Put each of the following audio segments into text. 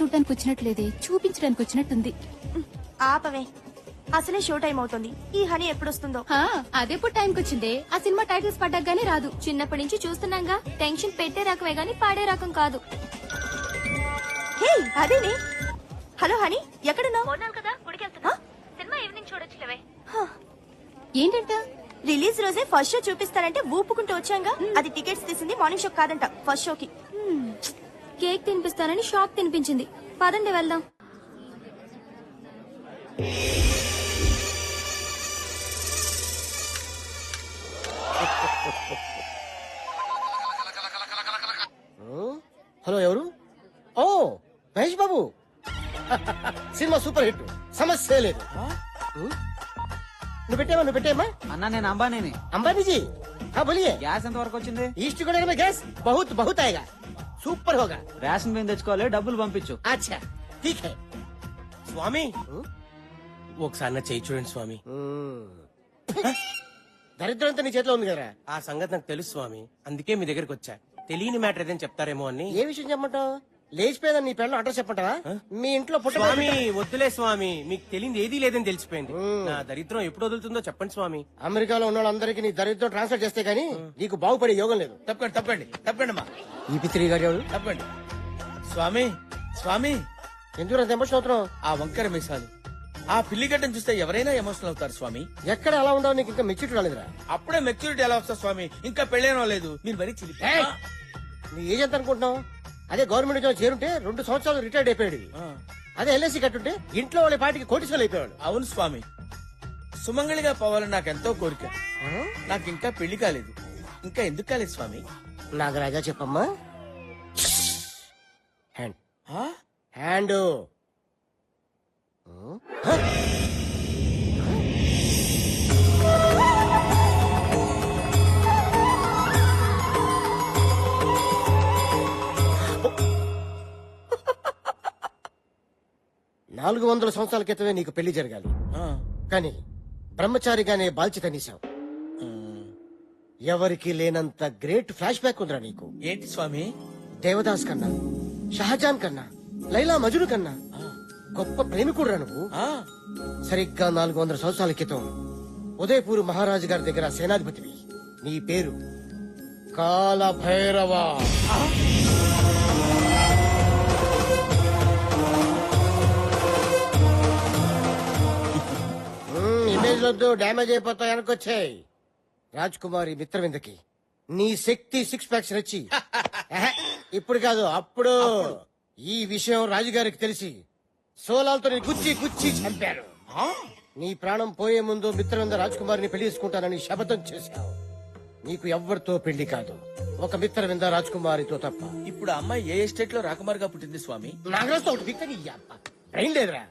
చూడడానికి వచ్చినట్లేదే, చూపించడానికి వచ్చినట్టుంది. ఆపవే, అసలే షో టైం అవుతుంది. ఈ హనీ ఎప్పుడొస్తుందో. అదెప్పుడు టైంకి వచ్చిందే? ఆ సినిమా టైటిల్స్ పడ్డాగానే రాదు. చిన్నప్పటి నుంచి చూస్తున్నాగా. టెన్షన్ పెట్టే రకమే గాని పాడే రకం కాదు. హే అదేనే. హలో హనీ, ఎక్కడున్నావు? సినిమా ఈవినింగ్ చూడొచ్చులేవే. ఏంటంట? రిలీజ్ రోజే ఫస్ట్ షో చూపిస్తారంటే ఊపుకుంటూ వచ్చాంగా. అది టికెట్స్ తీసింది మార్నింగ్ షో కాదంట, ఫస్ట్ షోకి. కేక్ తినిపిస్తానని షాక్ తినిపించింది. పదండి వెళ్దాం. హలో, ఎవరు? ఓ Mahesh Babu. Cinema super hit, సమస్య లేదు. నువ్వు పెట్టేమ్మా. అన్నా నేను అంబానీని. अंबानी जी, हाँ बोलिए. గ్యాస్ ఎంత వరకు వచ్చింది? ईस्ट कोरिया में गैस बहुत बहुत आएगा, సూపర్ होगा. రేషన్ బియ్యం తెచ్చుకోవాలి, డబ్బులు పంపించు. अच्छा ठीक है. స్వామి ఒకసారి నా చేయి చూడండి స్వామి. దరిద్రంతో నీ చేతిలో ఉంది కదా. ఆ సంగతి నాకు తెలుసు స్వామి, అందుకే మీ దగ్గరికి వచ్చా. తెలియని మ్యాటర్ ఏదైనా చెప్తారేమో అని. ఏ విషయం చెప్పమంటావు? లేచిపోయేదని నీ పెళ్ళం అడ్రస్ చెప్పంటావా? మీ ఇంట్లో స్వామి వద్దులే స్వామి, మీకు తెలియదు ఏదీ లేదని తెలిసిపోయింది. నా దరిద్రం ఎప్పుడు వదులుతుందో చెప్పండి స్వామి. అమెరికాలో ఉన్న వాళ్ళందరికీ నీ దరిద్రం ట్రాన్స్ఫర్ చేస్తే గానీ నీకు బాగుపడే యోగం లేదు. తప్పకండి తప్పకండి తప్పకండి అమ్మా, ఈ పిత్రి గారు ఎవరు? తప్పకండి. స్వామి స్వామి, ఎందుకు అంత ఎమోషన్ అవుతున్నావు? ఆ వంకర మీసాలు, ఆ పిల్లిగడ్డను చూస్తే ఎవరైనా ఎమోషనల్ అవుతారు స్వామి. ఎక్కడ అలా ఉండవు? నీకు ఇంకా మెచ్యూరిటీ రాలేదురా. అప్పుడే మెచ్యూరిటీ ఎలా వస్తా స్వామి? ఇంకా పెళ్ళేనో లేదు, మీరు మరీ చిలిపి. ఏయ్! నీ ఏజ్ ఎంత అనుకుంటున్నావు? అదే గవర్నమెంట్ ఉద్యోగం చేరుంటే 2 సంవత్సరాలు రిటైర్డ్ అయిపోయాడు. అదే ఎల్ఐసి కట్టుంటే ఇంట్లో వాళ్ళ పాటికి కోటీశ్వరులు అయిపోయాడు. అవును స్వామి, సుమంగళిగా పోవాలని నాకు ఎంతో కోరిక. నాకు ఇంకా పెళ్లి కాలేదు. ఇంకా ఎందుకు కాలేదు స్వామి? నాగరాజా చెప్పమ్మా. హ్యాండ్ ఆ? హ్యాండ్. 400 సంవత్సరాల క్రితమే నీకు పెళ్లి జరగాలి, ఆ. కానీ బ్రహ్మచారిగానే బాల్చి తనీసావు. ఎవరికి లేనంత గ్రేట్ ఫ్లాష్ బ్యాక్ ఉందిరా నీకు. ఏంటి స్వామి? దేవదాస్ కన్నా, షహజాన్ కన్నా, లైలా మజును కన్నా గొప్ప ప్రేమికుడురా నువ్వు. ఆ. సరిగ్గా 400 సంవత్సరాల క్రితం ఉదయపూర్ మహారాజు గారి దగ్గర సేనాధిపతివి. నీ పేరు కాలభైరవ. ఇమేజ్ వద్దు, డ్యామేజ్ అయిపోతావు. వెనకొచ్చాయి. రాజ్ కుమారి మిత్రవిందకి నీ శక్తి 6 ప్యాక్స్ నచ్చి ఇప్పుడు కాదు అప్పుడు ఈ విషయం రాజుగారికి తెలిసి సోలాలతో నీ గుచ్చి గుచ్చి చంపారు. నీ ప్రాణం పోయే ముందు మిత్రవింద రాజ్ కుమారిని పెళ్లి చేసుకుంటానని శపథం చేశావు. నీకు ఎవ్వరితో పెళ్లి కాదు, ఒక మిత్రవింద రాజ్ కుమారితో తప్ప. ఇప్పుడు అమ్మాయి ఏ ఎస్టేట్ లో రాకుమారిగా పుట్టింది స్వామి? నాగరాజుతో ఒకటి పిక్తని బ్రెయిన్ లేదురా.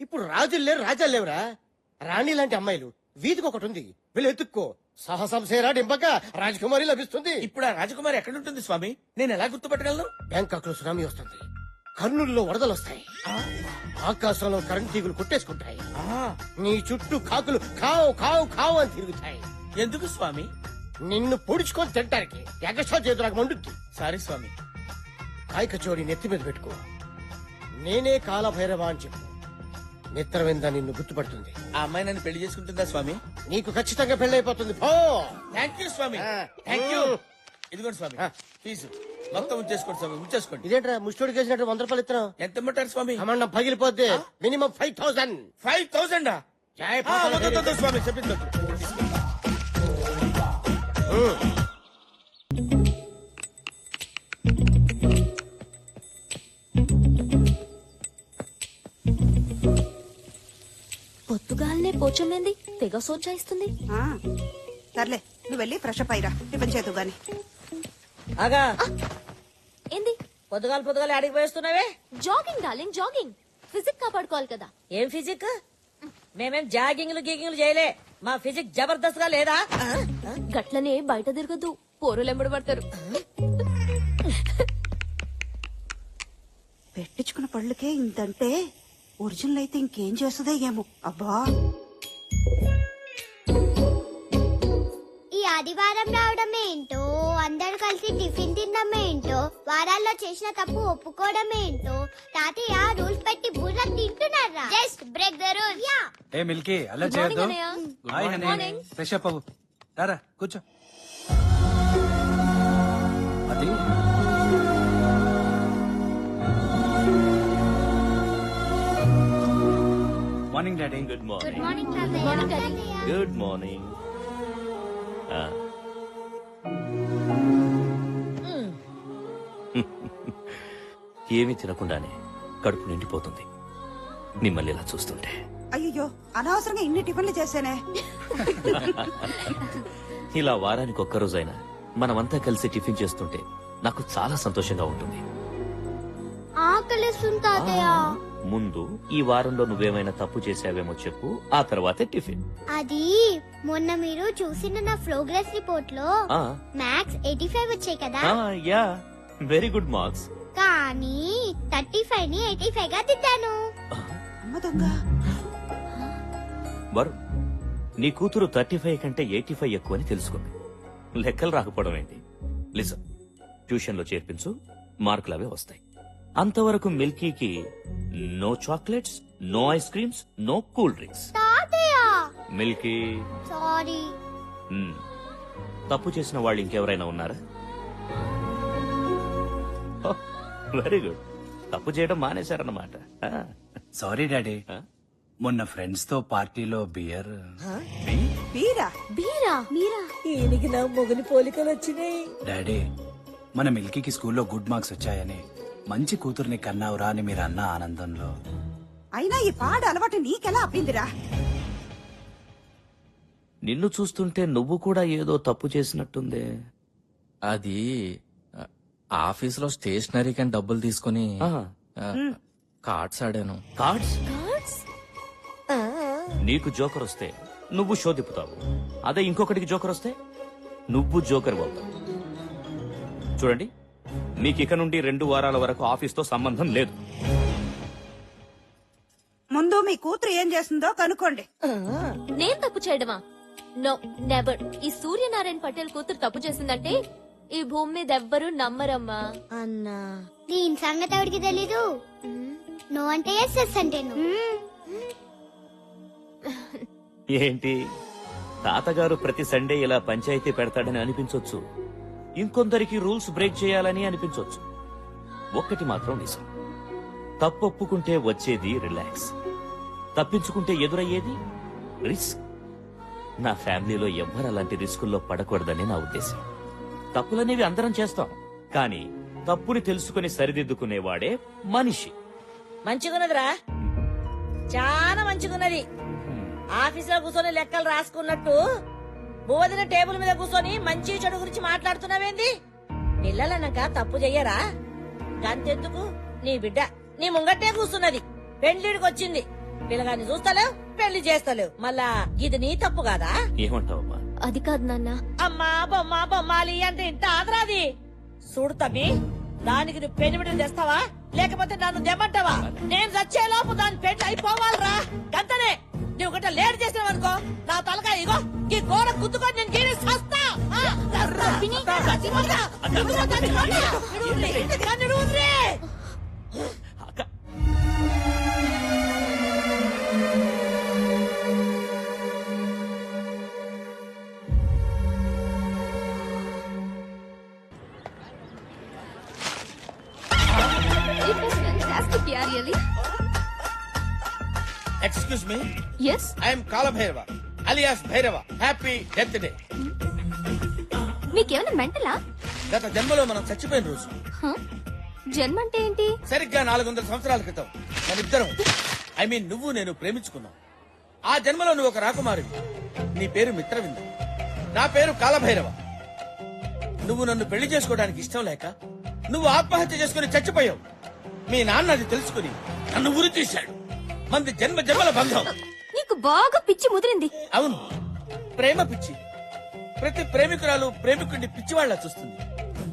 ఇప్పుడు రాజులు లేరు, రాజాలు లేవురా. రాణి లాంటి అమ్మాయిలు వీధికి ఒకటి ఉంది, వీళ్ళు ఎత్తుక్కో. సాహసం సేరా డింపక రాజకుమారి లభిస్తుంది. ఇప్పుడు ఆ రాజకుమారి ఎక్కడుంటుంది స్వామి? నేను ఎలా గుర్తుపట్టగలను? బ్యాంకాక్ లో సునామీ వస్తుంది, కర్నూలులో వరదలు వస్తాయి, ఆకాశంలో కరెంట్ తీగులు కొట్టేసుకుంటాయి, నీ చుట్టూ కాకులు కావు కావు కావు అని తిరుగుతాయి. ఎందుకు స్వామి? నిన్ను పొడుచుకొని తింటానికి. ఎగస్ట్రా చేతులకు నాకు మండుద్ది. సారీ స్వామి. కాయక చోడి నెత్తి మీద పెట్టుకో. నేనే కాలభైరవ అని చెప్పు. మిత్రవింద నిన్ను గుర్తుపడుతుంది. ఆ అమ్మాయి నన్ను పెళ్లి చేసుకుంటుందా స్వామి? నీకు ఖచ్చితంగా పెళ్ళైపోతుంది. పో. థ్యాంక్ యూ స్వామి, థ్యాంక్ యూ. ఇదిగోండి స్వామి ఫీజు మొత్తం ఉంచేసుకోండి స్వామి, ఉంచేసుకోండి. ఇదేంట్రా ముష్టోడికి వేసినట్టు 100 రూపాయలు ఇస్తున్నావు? ఎంత ఇమ్మంటారు స్వామి? అమ్మండం పగిలిపోద్ది. మినిమం 5000. 5000? స్వామి చెప్పింది. పొద్దుగాలనే పోచమ్మేంది తెగ సోచాయిస్తుంది. సర్లే, నువ్వు వెళ్ళి ఫ్రెష్ అప్ అయ్యిరా, టిఫిన్ చేతు గాని. ఆగా ఏంది పొద్దుగాల ఆడికి పోయిస్తున్నావే? Jogging darling, jogging. ఫిజిక్ కాపాడుకోవాలి కదా. ఏం ఫిజిక్? మేమేం జాగింగ్లు గీగింగ్లు చేయలే. మా ఫిజిక్ జబర్దస్త్ గా లేదా? గట్లనే బయట తిరగద్దు, పోరులు ఎంబడి పడతారు. పెట్టించుకున్న పళ్ళకే ఇంతంటే ఒరిజినల్ అయితే ఇంకేం చేస్తుందో ఏమో. అబ్బా, ఈ ఆదివారం రావడం ఏంటో, అందరు కలిసి టిఫిన్ తినడం ఏంటో, వారాల్లో చేసిన తప్పు ఒప్పుకోవడం ఏంటో, తాతయ్య రూల్స్ పెట్టి బుర్ర తింటున్నారా just break the rule yeah A Milky అలా Good morning, చేయొద్దు అన్నయ్య. Hi Good morning. Honey fresh up అవ్వు రారా కూర్చో అది morning daddy good good morning morning తాతయ్య గుడ్ మార్నింగ్ ఏమీ తినకుండానే కడుపు నిండిపోతుంది మిమ్మల్ని ఇలా చూస్తుంటే. అయ్యో అనవసరంగా ఇన్ని టిఫిన్లు చేశానే. ఇలా వారానికి ఒక్కరోజైనా మనమంతా కలిసి టిఫిన్ చేస్తుంటే నాకు చాలా సంతోషంగా ఉంటుంది. ఆకలిస్తుంది తాతయ్య ముందు ఈ వారంలో నువ్వేమైనా తప్పు చేసావేమో చెప్పు, ఆ తర్వాతే టిఫిన్. అది మొన్న మీరు చూసిన నా ప్రోగ్రెస్ రిపోర్ట్ లో ఆ, మ్యాథ్స్ 85 వచ్చాయి కదా ఆ, యా వెరీ గుడ్ మార్క్స్. కానీ 35 ని 85 గా దిద్దాను అమ్మ దొంగ. వరు నీ కూతురు 35 కంటే 85 ఎక్కువని తెలుసుకుంది. లెక్కలు రాకపోవడం ఏంటి? లిసన్, ట్యూషన్ లో చేర్పించు, మార్కులు అవే వస్తాయి. అంతవరకు మిల్కీకి no chocolates, no ice creams, no cool drinks. తాతయ్య మిల్కీ, సారీ తప్పు చేసిన వాళ్ళు ఇంకెవరైనా ఉన్నారా? వెరీ గుడ్, తప్పు చేయడం మానేశారన్నమాట. సారీ డాడీ ఆ? మొన్న ఫ్రెండ్స్ తో పార్టీలో బియర్ బీరా బీరా మీరా ఈయనకి నా మొగలి పోలికలు వచ్చినాయి. డాడీ మన మిల్కీకి స్కూల్లో గుడ్ మార్క్స్ వచ్చాయని మంచి కూతుర్ని కన్నావురా అని మీరు అన్న ఆనందంలో అయినా ఈ పాడు అలవాటు నీకెలా అబ్బిందిరా? నిన్ను చూస్తుంటే నువ్వు కూడా ఏదో తప్పు చేసినట్టుందే. అది ఆఫీస్ లో స్టేషనరీ కని డబ్బులు తీసుకుని ఆహా. కార్డ్స్ ఆడాను. కార్డ్స్? నీకు జోకర్ వస్తే నువ్వు షో తిప్పుతావు, అదే ఇంకొకటికి జోకర్ వస్తే నువ్వు జోకర్ అవుతావు. చూడండి, మీకు ఇక నుండి 2 వారాల వరకు ఆఫీస్తో సంబంధం లేదు. ముందు మీ కూతురు ఏం చేస్తుందో కనుక్కోండి. నేను తప్పు చేయడమా? No never. ఈ సూర్యనారాయణ పటేల్ కూతురు తప్పు చేసిందంటే ఈ భూమి మీద ఎవ్వరూ నమ్మరమ్మా. అన్నా దీని సంగతి ఎవరికి తెలీదు నో అంటే ఎస్ ఎస్ అంటే no. ఏంటి, తాతగారు ప్రతి సండే ఇలా పంచాయతీ పెడతాడని అనిపించొచ్చు, ఇంకొందరికి రూల్స్ బ్రేక్ చేయాలని అనిపించొచ్చు. ఒక్కటి మాత్రం నిజం, తప్పొప్పుకుంటే వచ్చేది రిలాక్స్, తప్పించుకుంటే ఎదురయ్యేది రిస్క్. నా ఫ్యామిలీలో ఎవ్వరు అలాంటి రిస్కుల్లో పడకూడదని నా ఉద్దేశం. తప్పులనేవి అందరం చేస్తాం, కానీ తప్పుని తెలుసుకుని సరిదిద్దుకునేవాడే మనిషి. మంచిగున్నదిరా, చాలా మంచిగున్నది. ఆఫీసులో కూర్చొని లెక్కలు రాసుకున్నట్టు బోధిన టేబుల్ మీద కూర్చొని మంచి చెడు గురించి మాట్లాడుతున్నావేంది? పిల్లలన్నాక తప్పు చెయ్యరా? గంతెందుకు, నీ బిడ్డ నీ ముంగట్టే కూర్చున్నది, పెళ్లిడికి వచ్చింది, పిల్లగాన్ని చూస్తలేవు, పెళ్లి చేస్తలేవు, మళ్ళా ఇది నీ తప్పు కాదా? ఏమంటావమ్మా? అది కాదు నాన్న. అమ్మా బొమ్మ బొమ్మాలి అంటే ఇంత ఆదరాది. చూడు తమ్మి, దానికి నువ్వు పెనిమిడిని తెస్తావా లేకపోతే నన్ను తెమ్మంటావా? నేను చచ్చేలోపు దాని పెళ్లి అయిపోవాలరా, గంతనే. నువ్వు గట్ట లేట్ చేసినావనుకో నా తలకాయ ఇగో ఈ గోడ గుద్దుకొని నేను గీరి సస్తా. It was fantastic, yeah, really. Excuse me, Yes. I'm Kalabhairava alias Bhairava. Happy death day. మీకేమైనా మెంటలా? గత జన్మలో మనం చచ్చిపోయిన రోజు, జన్మ అంటే ఏంటి? సరిగ్గా 400 సంవత్సరాల క్రితం మనిద్దరం, ఐ మీన్ నువ్వు నేను ప్రేమించుకున్నాం. ఆ జన్మలో నువ్వు ఒక రాకుమారివి, నీ పేరు మిత్రవింద, నా పేరు కాలభైరవ. నువ్వు నన్ను పెళ్లి చేసుకోవడానికి ఇష్టం లేక నువ్వు ఆత్మహత్య చేసుకుని చచ్చిపోయావు. మీ నాన్న అది తెలుసుకుని నన్ను ఉరి తీశాడు. మంది జన్మ జన్మల బంధం. నీకు బాగా పిచ్చి ముదిరింది. అవును, ప్రేమ పిచ్చి. ప్రతి ప్రేమికురాలు ప్రేమికుడిని పిచ్చివాళ్లా చూస్తుంది,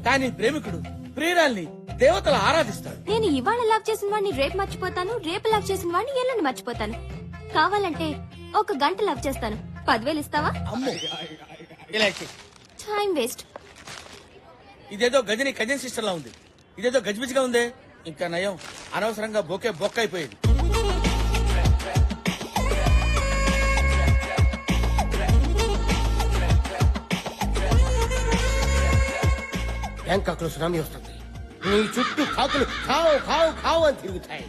కానీ ప్రేమికుడు ప్రియురాల్ని దేవతలు ఆరాధిస్తాడు. నేను ఇవాళ లవ్ చేసిన వాడిని రేపు మర్చిపోతాను, రేపు లవ్ చేసిన వాడిని ఎల్లుండి మర్చిపోతాను. కావాలంటే 1 గంట లవ్ చేస్తాను. 10,000 ఇస్తావా? అమ్మో, ఇలా ఇచ్చేయ్. Time waste. ఇదేదో గజని కజన్ సిస్టర్ లా ఉంది, ఇదేదో గజిబిజిగా ఉంది. ఇంకా నయం అనవసరంగా బొకే బొక్క అయిపోయింది. బ్యాంకాక్ లో సునామీ వస్తుంది. నీ చుట్టూ కాకులు కావు కావు కావు అని తిరుగుతాయి.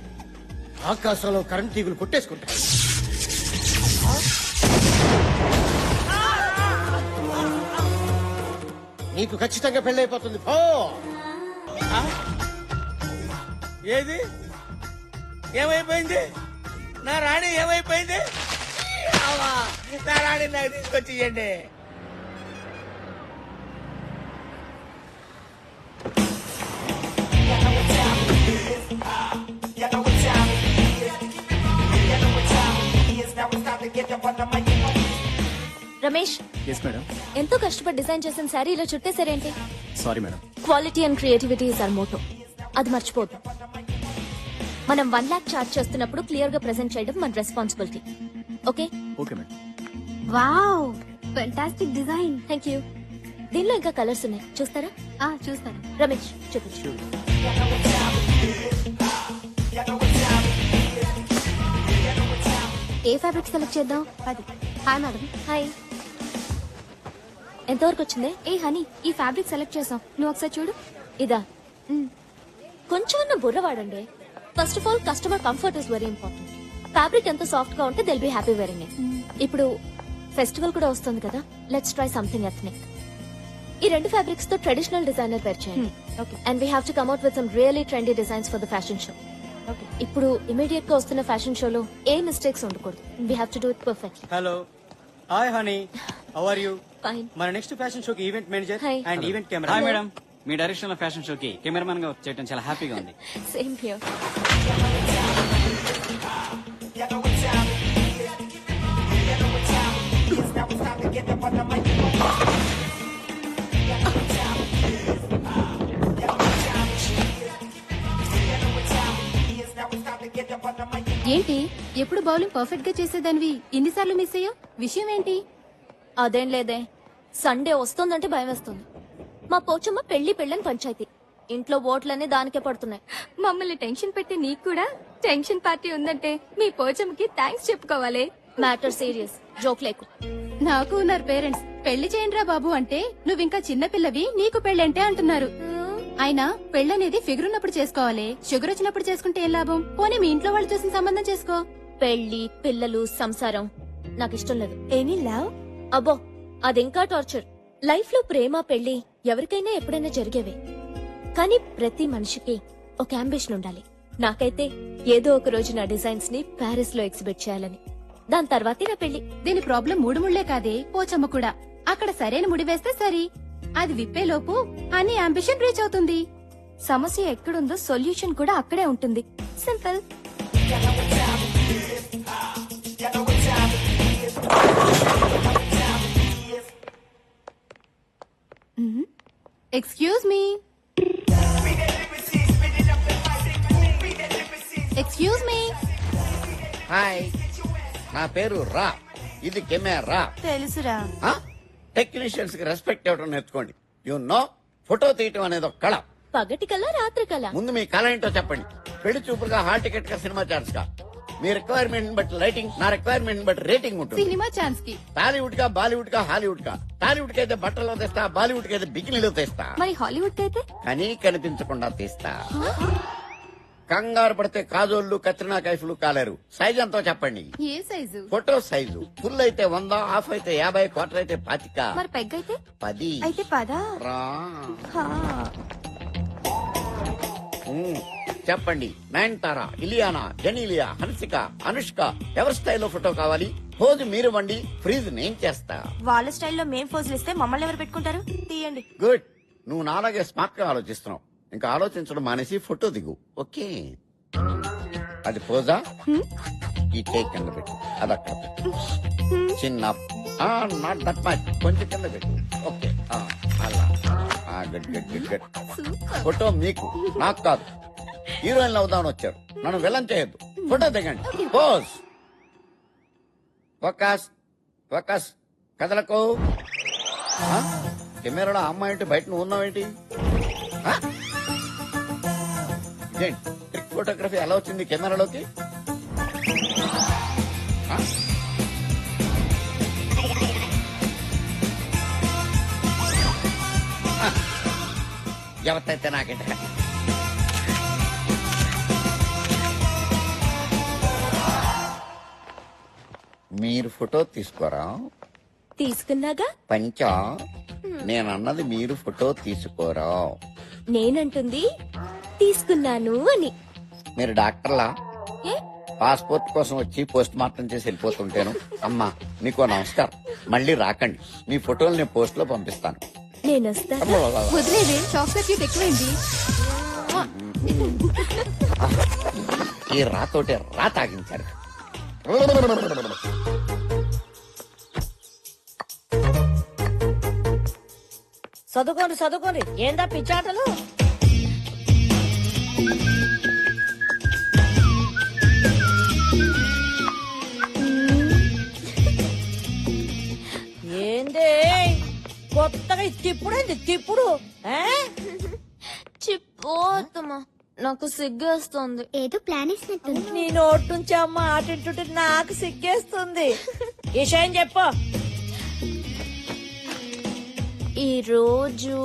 ఆకాశంలో కరెంట్ తీగులు కొట్టేసుకుంటాయి. నీకు ఖచ్చితంగా పెళ్ళైపోతుంది. పో. ఏది ఏమైపోయింది? నా రాణి ఏమైపోయింది? అవ్వా, నా రాణి నాకు తీసుకొచ్చి ఇయ్యండి. Ramesh, yes madam. ఎంతో కష్టపడి డిజైన్ చేసిన శారీ ఇలా చుట్టేసారేంటి? Sorry madam. Quality and creativity is our motto. అది మర్చిపోద్దు. మనం 1 lakh చార్జ్ చేస్తున్నప్పుడు క్లియర్ గా ప్రెజెంట్ చేయడం మన responsibility. Okay? Okay madam. Wow, fantastic design. Thank you. దీనిలో ఇంకా కలర్స్ ఉన్నాయి, చూస్తారా? చూస్తాను. రమేష్ చూపించు. ఏ ఫ్యాబ్రిక్ సెలెక్ట్ చేద్దాం? 10. Hi madam. హాయ్. ఎంతవరకు వచ్చింది? ఏ హనీ, ఈ ఫ్యాబ్రిక్ సెలెక్ట్ చేసాం. నువ్వు ఒకసారి చూడు. ఇదా? కొంచెం బుర్ర వాడండి. First of all customer comfort is very important. Fabric ఎంత సాఫ్ట్ గా ఉంటే they'll be happy wearing it. ఇప్పుడు ఫెస్టివల్ కూడా వస్తుంది కదా, లెట్స్ ట్రై సంథింగ్ ఎథ్నిక్. ఈ 2 ఫ్యాబ్రిక్స్ తో ట్రెడిషనల్ డిజైనర్ పేర్ చేయండి. And we have to come out with some really trendy designs for the fashion show. ఇప్పుడు ఇమీడియట్ గా వస్తున్న ఫ్యాషన్ షోలో ఏ మిస్టేక్స్ ఉండకూడదు. We have to do it perfectly. Hello, hi honey, how are you? Fine. మన next fashion షోకి event manager Hi. And event camera. Hi madam, మీ direction లో ఫ్యాషన్ షోకి కెమెరామన్ గా చేయడం చాలా హ్యాపీగా ఉంది. Same here. ఏంటి, ఎప్పుడు బౌలింగ్ పర్ఫెక్ట్ గా చేసేదానివి ఇన్నిసార్లు మిస్ అయ్యో? విషయం ఏంటి? అదేం లేదే, సండే వస్తుందంటే భయం వేస్తుంది. మా పోచమ్మ పెళ్లి పెళ్ళని పంచాయతీ. ఇంట్లో ఓట్లన్నీ దానికే పడుతున్నాయి. మమ్మల్ని టెన్షన్ పెట్టి నీకు కూడా టెన్షన్ పార్టీ ఉందంటే మీ పోచమ్మకి థ్యాంక్స్ చెప్పుకోవాలి. మ్యాటర్ సీరియస్, జోక్ లేకు. నాకు ఉన్నారు పేరెంట్స్. పెళ్లి చేయండిరా బాబు అంటే నువ్వింకా చిన్నపిల్లవి, నీకు పెళ్ళంటే అంటున్నారు. అయినా పెళ్ళనేది ఫిగర్ ఉన్నప్పుడు చేసుకోవాలి. షుగర్ వచ్చినప్పుడు చేసుకుంటే ఏం లాభం? పోనీ మీ ఇంట్లో వాళ్ళు చూసిన సంబంధం చేసుకో. పెళ్లి, పిల్లలు, సంసారం నాకు ఇష్టం లేదు. Any love? అబ్బో, అదింకా టార్చర్. లైఫ్ లో ప్రేమ, పెళ్లి ఎవరికైనా ఎప్పుడైనా జరిగేవే. కానీ ప్రతి మనిషికి ఒక అంబిషన్ ఉండాలి. నాకైతే ఏదో ఒక రోజు నా డిజైన్స్ ని ప్యారిస్ లో ఎగ్జిబిట్ చేయాలని. దాని తర్వాతే నా పెళ్లి. దీని ప్రాబ్లం 3 ముళ్లే కాదే, పోచమ్మ కూడా. అక్కడ సరైన ముడి వేస్తే సరి, అది విప్పేలోపు అన్ని అంబిషన్ రీచ్ అవుతుంది. సమస్య ఎక్కడుందో సొల్యూషన్ కూడా అక్కడే ఉంటుంది. Simple. Excuse me. Excuse me. Hi, నా పేరు రా. ఇది కెమెరా. తెలుసురా. టెక్నీషియన్స్ కి రెస్పెక్ట్ ఇవ్వడం నేర్చుకోండి. యు నో, ఫోటో తీయటం అనేది ఒక కళ. పగటి కళ, రాత్రి కళ. ముందు మీ కళ ఏంటో చెప్పండి. పెళ్లి చూపులుగా, హాల్ టికెట్ గా, సినిమా ఛాన్స్ గా. మీ రిక్వైర్మెంట్ బట్టి లైటింగ్, నా రిక్వైర్మెంట్ బట్టి రేటింగ్ ఉంటుంది. సినిమా ఛాన్స్ కి టాలీవుడ్ గా, బాలీవుడ్ గా, హాలీవుడ్ గా. టాలీవుడ్ కి అయితే బట్టల్లో తెస్తా, బాలీవుడ్ కి అయితే బికినీలో తెస్తా. మరి హాలీవుడ్ అయితే కానీ కనిపించకుండా తీస్తా. కంగారు పడితే కాజోళ్లు, కత్రినా కైఫ్లు కాలేరు. సైజ్ ఎంతో చెప్పండి. ఏ సైజు? ఫోటో సైజు ఫుల్ అయితే 100, హాఫ్ అయితే 50, క్వార్టర్ అయితే 25. మరి పెగ్ అయితే 10. అయితే 10. రా. చెప్పండి. నయనతార, ఇలియానా, జెనీలియా, హన్సిక, అనుష్క ఎవరి స్టైల్లో ఫోటో కావాలి? పోజు మీరు వండి, ఫ్రీజ్ నేను చేస్తా. వాళ్ళ స్టైల్లో మేం ఫోజులు ఇస్తే మమ్మల్ని ఎవరు పెట్టుకుంటారు? తీయండి. గుడ్. నువ్వు నాలాగే స్మార్ట్ గా ఆలోచిస్తున్నావు. ఇంకా ఆలోచించడం మానేసి ఫోటో దిగు. ఓకే, అది పోజా. ఈ టేక్ కింద పెట్టు, అది అక్కడ పెట్టు. చిన్న నాట్ దట్ మచ్, కొంచెం కింద పెట్టు. ఓకే, అలా. Good good good good. Photo మీకు, నాకు కాదు. హీరోయిన్ అవుదామని వచ్చారు, నన్ను విలన్ చేయొద్దు. ఫోటో దిగండి. పోజ్. Focus focus. కదలకు. కెమెరాలో అమ్మాయి అంటే బయట నువ్వు ఉన్నావేంటి? ట్రిక్ ఫోటోగ్రఫీ ఎలా వచ్చింది కెమెరాలోకి? ఆ? ఆ. ఎవరితైతే నాకంటే మీరు ఫోటో తీసుకోరా? తీసుకున్నాగా. పంచా నేనన్నది మీరు ఫోటో తీసుకోరా. నేనంటుంది తీసుకున్నాను అని. మీరు డాక్టర్లా? ఏ? పాస్పోర్ట్ కోసం వచ్చి పోస్ట్ మార్టం చేసి వెళ్ళిపోతుంటాను. అమ్మా నీకో నమస్కారం, మళ్ళీ రాకండి. మీ ఫోటోలు నేను పోస్ట్ లో పంపిస్తాను. నేనొస్తా. వదిలేదే చాక్లెట్ ఎక్కువైంది. ఈ రాతోటే రా తాగించారు. చదువుకోండి ఏందా పిచ్చాటలు? ఏందే కొత్తగా తిప్పుడు ఆ? చిపోతమ్మా, నాకు సిగ్గేస్తుంది. ఏదో ప్లాన్ వేసినట్టుంది. నీ నోటి నుంచి అమ్మ ఆటింటుంటే నాకు సిగ్గేస్తుంది. విషయం చెప్పు. ఈ రోజు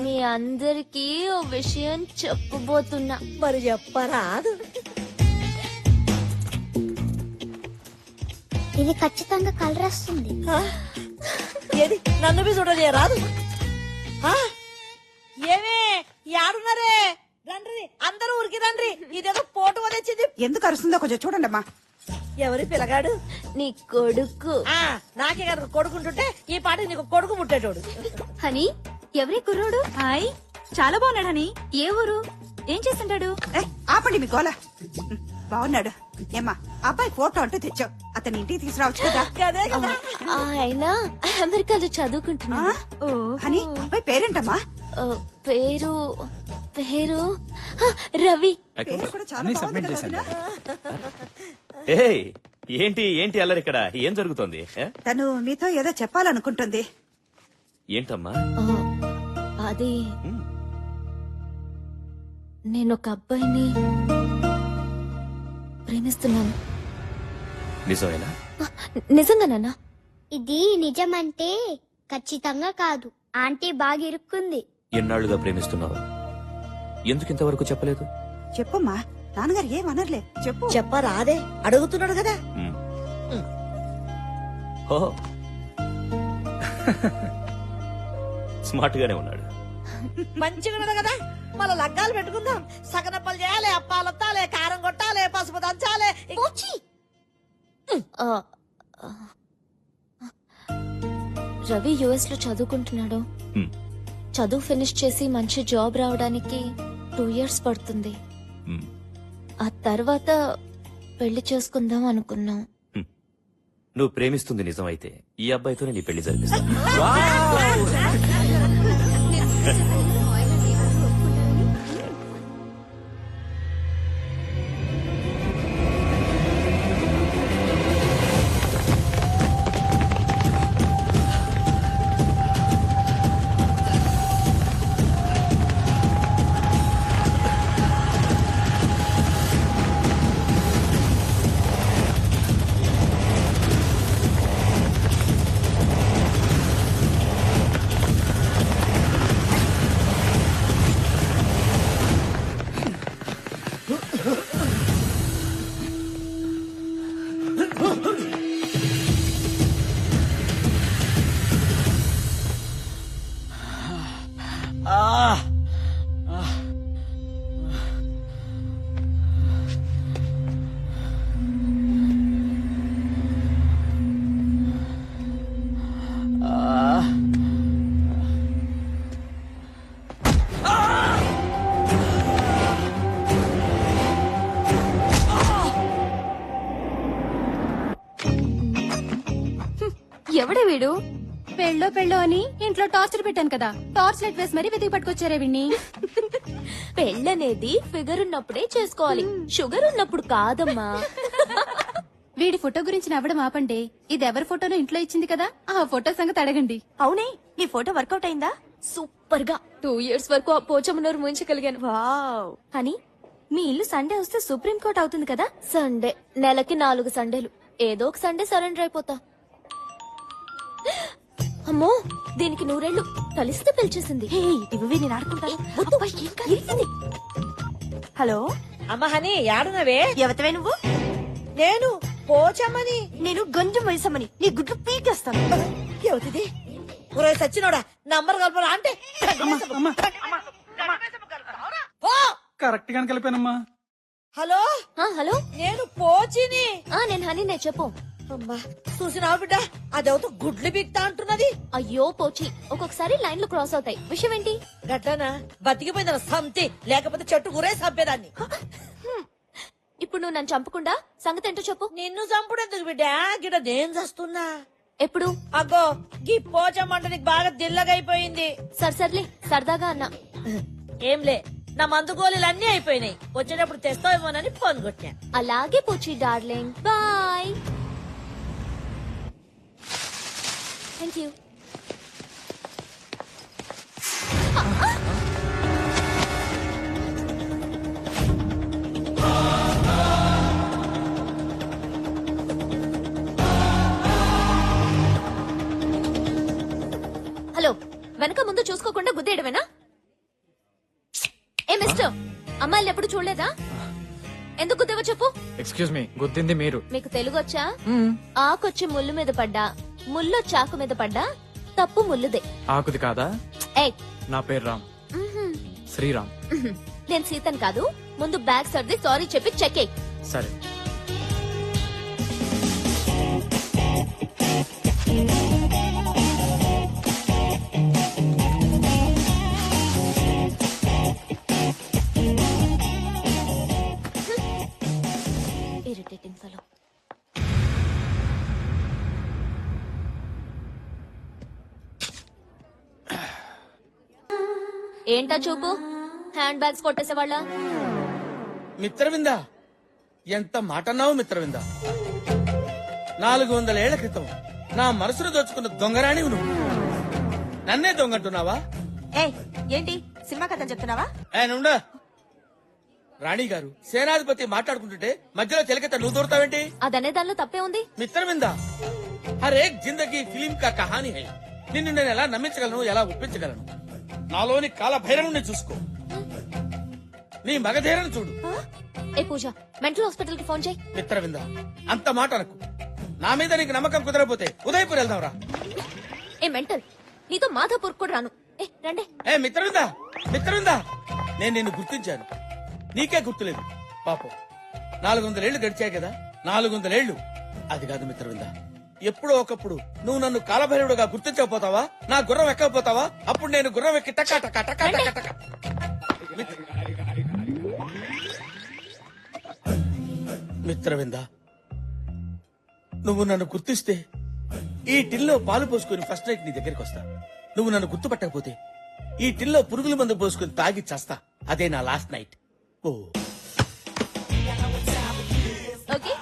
మీ అందరికి ఓ విషయం చెప్పబోతున్నా. మరి చెప్పరాదు. ఇది ఖచ్చితంగా కలర్ వస్తుంది. ఆ? ఏది నన్ను బి చూడలే రాదు. ఆ? ఏమే యాడున్నారే? రండ్రి అందరూ ఊరికి రండ్రి. ఇదేదో పోటు వదిలించింది. ఎందుకు అరుస్తుందో కొంచెం చూడండి అమ్మా. ఎవరి పిల్లగాడు? నీ కొడుకు. నాకే కనుక కొడుకుంటుంటే ఈ పాట నీకు కొడుకు ముట్టేటోడు. హనీ ఎవరి కుర్రోడు? హాయ్ చాలా బాగున్నాడు హనీ. ఏ ఊరు? ఏం చేస్తుంటాడు? ఆపండి మీ గోల. బాగున్నాడు. ఏమ్మా అబ్బాయి ఫోటో అంటూ తెచ్చావు, అతని ఇంటికి తీసుకురావచ్చు కదా. అదే కదా. ఆయన అమెరికాలో చదువుకుంటున్నా. అని అబ్బాయి పేరేంటమ్మా? పేరు పేరు రవి. పేరు కూడా చాలా అన్ని బాగుంది సబ్మిట్ కదా చేశాను. వదినా? ఏయ్, ఏంటి అల్లరి ఇక్కడ? ఏం జరుగుతోంది? తను నీతో ఏదో చెప్పాలనుకుంటుంది. ఏంటమ్మా? అది నేను ఒక అబ్బాయిని ప్రేమిస్తున్నాను. నిజమేనా? నిజంగానా? ఇది నిజమంటే ఖచ్చితంగా కాదు. ఆంటీ బాగా ఇరుక్కుంది. ఎన్నాళ్లుగా ప్రేమిస్తున్నావు? ఎందుకు ఇంతవరకు చెప్పలేదు? చెప్పమ్మా, నాన్నగారు ఏమనర్లే, చెప్పు. చెప్పరాదే, అడుగుతున్నాడు కదా. ఓహో, స్మార్ట్ గానే ఉన్నాడు. మంచిగా ఉన్నది కదా. మళ్ళా లగ్గాలు పెట్టుకుందాం. సగనప్పలు చేయాలి, అప్పాలొత్తాలి, కారం కొట్టాలి, పసుపు దంచాలి. రవి యుఎస్ లో చదువుకుంటున్నాడు. హ్మ్. చదువు ఫినిష్ చేసి మంచి జాబ్ రావడానికి 2 years పడుతుంది. హ్మ్. ఆ తర్వాత పెళ్లి చేసుకుందాం అనుకున్నాం. నువ్వు ప్రేమిస్తుంది నిజమైతే ఈ అబ్బాయితోనే నీ పెళ్లి జరిపిస్తా. ఎవడే వీడు? పెళ్ళో అని ఇంట్లో టార్చర్ పెట్టాను కదా, టార్చ్ లైట్ వేసి మరీ వెతికి పట్టుకొచ్చారే వీడిని. పెళ్ళనేది ఫిగర్ ఉన్నప్పుడే చేసుకోవాలి, షుగర్ ఉన్నప్పుడు కాదమ్మా. వీడి ఫోటో గురించి నవ్వడం ఆపండి. ఇది ఎవరి ఫోటోనో ఇంట్లో ఇచ్చింది కదా, ఆ ఫోటో సంగతి అడగండి. అవునే, నీ ఫోటో వర్కౌట్ అయిందా? సూపర్ గా 2 years వరకు ఆ పోచమ్మనూరు ముంచగలిగాను. అని మీ ఇల్లు సండే వస్తే సుప్రీం కోర్ట్ అవుతుంది కదా. సండే నెలకి 4 సండేలు, ఏదో ఒక సండే సరెండర్ అయిపోతా. అమ్మో దీనికి 100 కలిస్తే పిలిచేసింది. ఇవి నేను ఆడుకుంటాను. హలో అమ్మ హని యాడునవే? ఎవతవే నువ్వు? నేను పోచమ్మని. నేను గంజం వయసమ్మని, నీ గుడ్లు పీకేస్తాను. ఏమిటిది? ఒరే సచ్చినోడా, నంబర్ కలపరా అంటే పో. కరెక్ట్ గానే కలిపానమ్మా. హలో హలో నేను పోచిని. నేను హనీనే, చెప్పు. అమ్మా చూసినావు బిడ్డ, అదేవతో గుడ్లు బిక్తా అంటున్నది. అయ్యో పోచి, ఒక్కొక్కసారి లైన్లు క్రాస్ అవుతాయి. విషయం ఏంటి? గట్లనా? బతికిపోయిందన్న సంతి, లేకపోతే చెట్టు గురే చంపేదాన్ని. ఇప్పుడు నువ్వు నన్ను చంపకుండా సంగతి ఏంటో చెప్పు. నిన్ను చంపుడెందుకు బిడ్డ, గిడ నేను చస్తున్నా. ఎప్పుడు? అగ్గో గీ పోచమ్మంట నీకు బాగా దిల్లగైపోయింది. సర్లే సరదాగా అన్నా. ఏంలే, నా మందు గోళీలు అన్ని అయిపోయినాయి. వచ్చేటప్పుడు తెస్తావేమోనని ఫోన్ కొట్టా. అలాగే పోచి darling, bye. Thank you. Hello, వెనక ముందు చూసుకోకుండా గుద్దేయడమేనా? ఏ మిస్టర్, అమ్మాయిలు ఎప్పుడు చూడలేదా? ఎందుకు గుద్దేవో చెప్పు. ఎక్స్క్యూజ్ మీ, గుద్దింది మీరు. మీకు తెలుగు వచ్చా? ఆకొచ్చి ముళ్ళు మీద పడ్డా, ముల్లో చాకు మీద పడ్డా తప్పు ముల్లుదే. ఆకుది కాదా? ఏయ్, నా పేరు రామ్, శ్రీరామ్. నేను సీతన్ కాదు. ముందు బ్యాగ్ సర్ది సారీ చెప్పి చెక్ ఎయ్. సరే. Irritating fellow. ఏంటా చూపు? Hand bags కొట్టేసేవాళ్ళ? మిత్రవింద, ఎంత మాటన్నావు మిత్రవింద. 400 ఏళ్ల క్రితం నా మనసును దోచుకున్న దొంగరాణి నువ్వు నన్నే దొంగంటున్నావా? ఏంటి సినిమా కథ చెప్తున్నావా? నుండా రాణి గారు, సేనాధిపతి మాట్లాడుకుంటుంటే మధ్యలో చెలకెత్త నువ్వు దూరతావేంటి? అదనే దానిలో తప్పే ఉంది. మిత్రవింద, హరే జిందగీ ఫిలిం కా కహానీ హై. నిన్ను నేను ఎలా నమ్మించగలను, ఎలా ఒప్పించగలను? నాలోని కాలభైరవుని చూసుకో, నీ మగధీరను చూడు. ఏ పూజ, మెంటల్ హాస్పిటల్ కి ఫోన్ చేయి. మిత్రవింద, అంత మాట అనకు. నా మీద నీకు నమ్మకం కుదరకపోతే ఉదయపూర్ వెళ్దాంరా. ఏ మెంటల్, నీతో మాధాపూర్ కూడా రాను. రండి. ఏ మిత్రవింద, మిత్రవింద, నేను నిన్ను గుర్తించాను, నీకే గుర్తులేదు. పాపం 400 ఏళ్లు గడిచాయి కదా. 400 ఏళ్లు అది కాదు మిత్రవింద. ఎప్పుడో ఒకప్పుడు నువ్వు నన్ను కాలభైరవుడుగా గుర్తించకపోతావా? నా గుర్రం ఎక్కకపోతావా? అప్పుడు నేను గుర్రం ఎక్కి టకా టకా టకా టకా టకా. మిత్రవింద, నువ్వు నన్ను గుర్తిస్తే ఈ టిల్లో పాలు పోసుకుని ఫస్ట్ నైట్ నీ దగ్గరికి వస్తా. నువ్వు నన్ను గుర్తుపట్టకపోతే ఈ టిల్లో పురుగుల మందు పోసుకుని తాగి చేస్తా. అదే నా లాస్ట్ నైట్. ఓ ఓకే.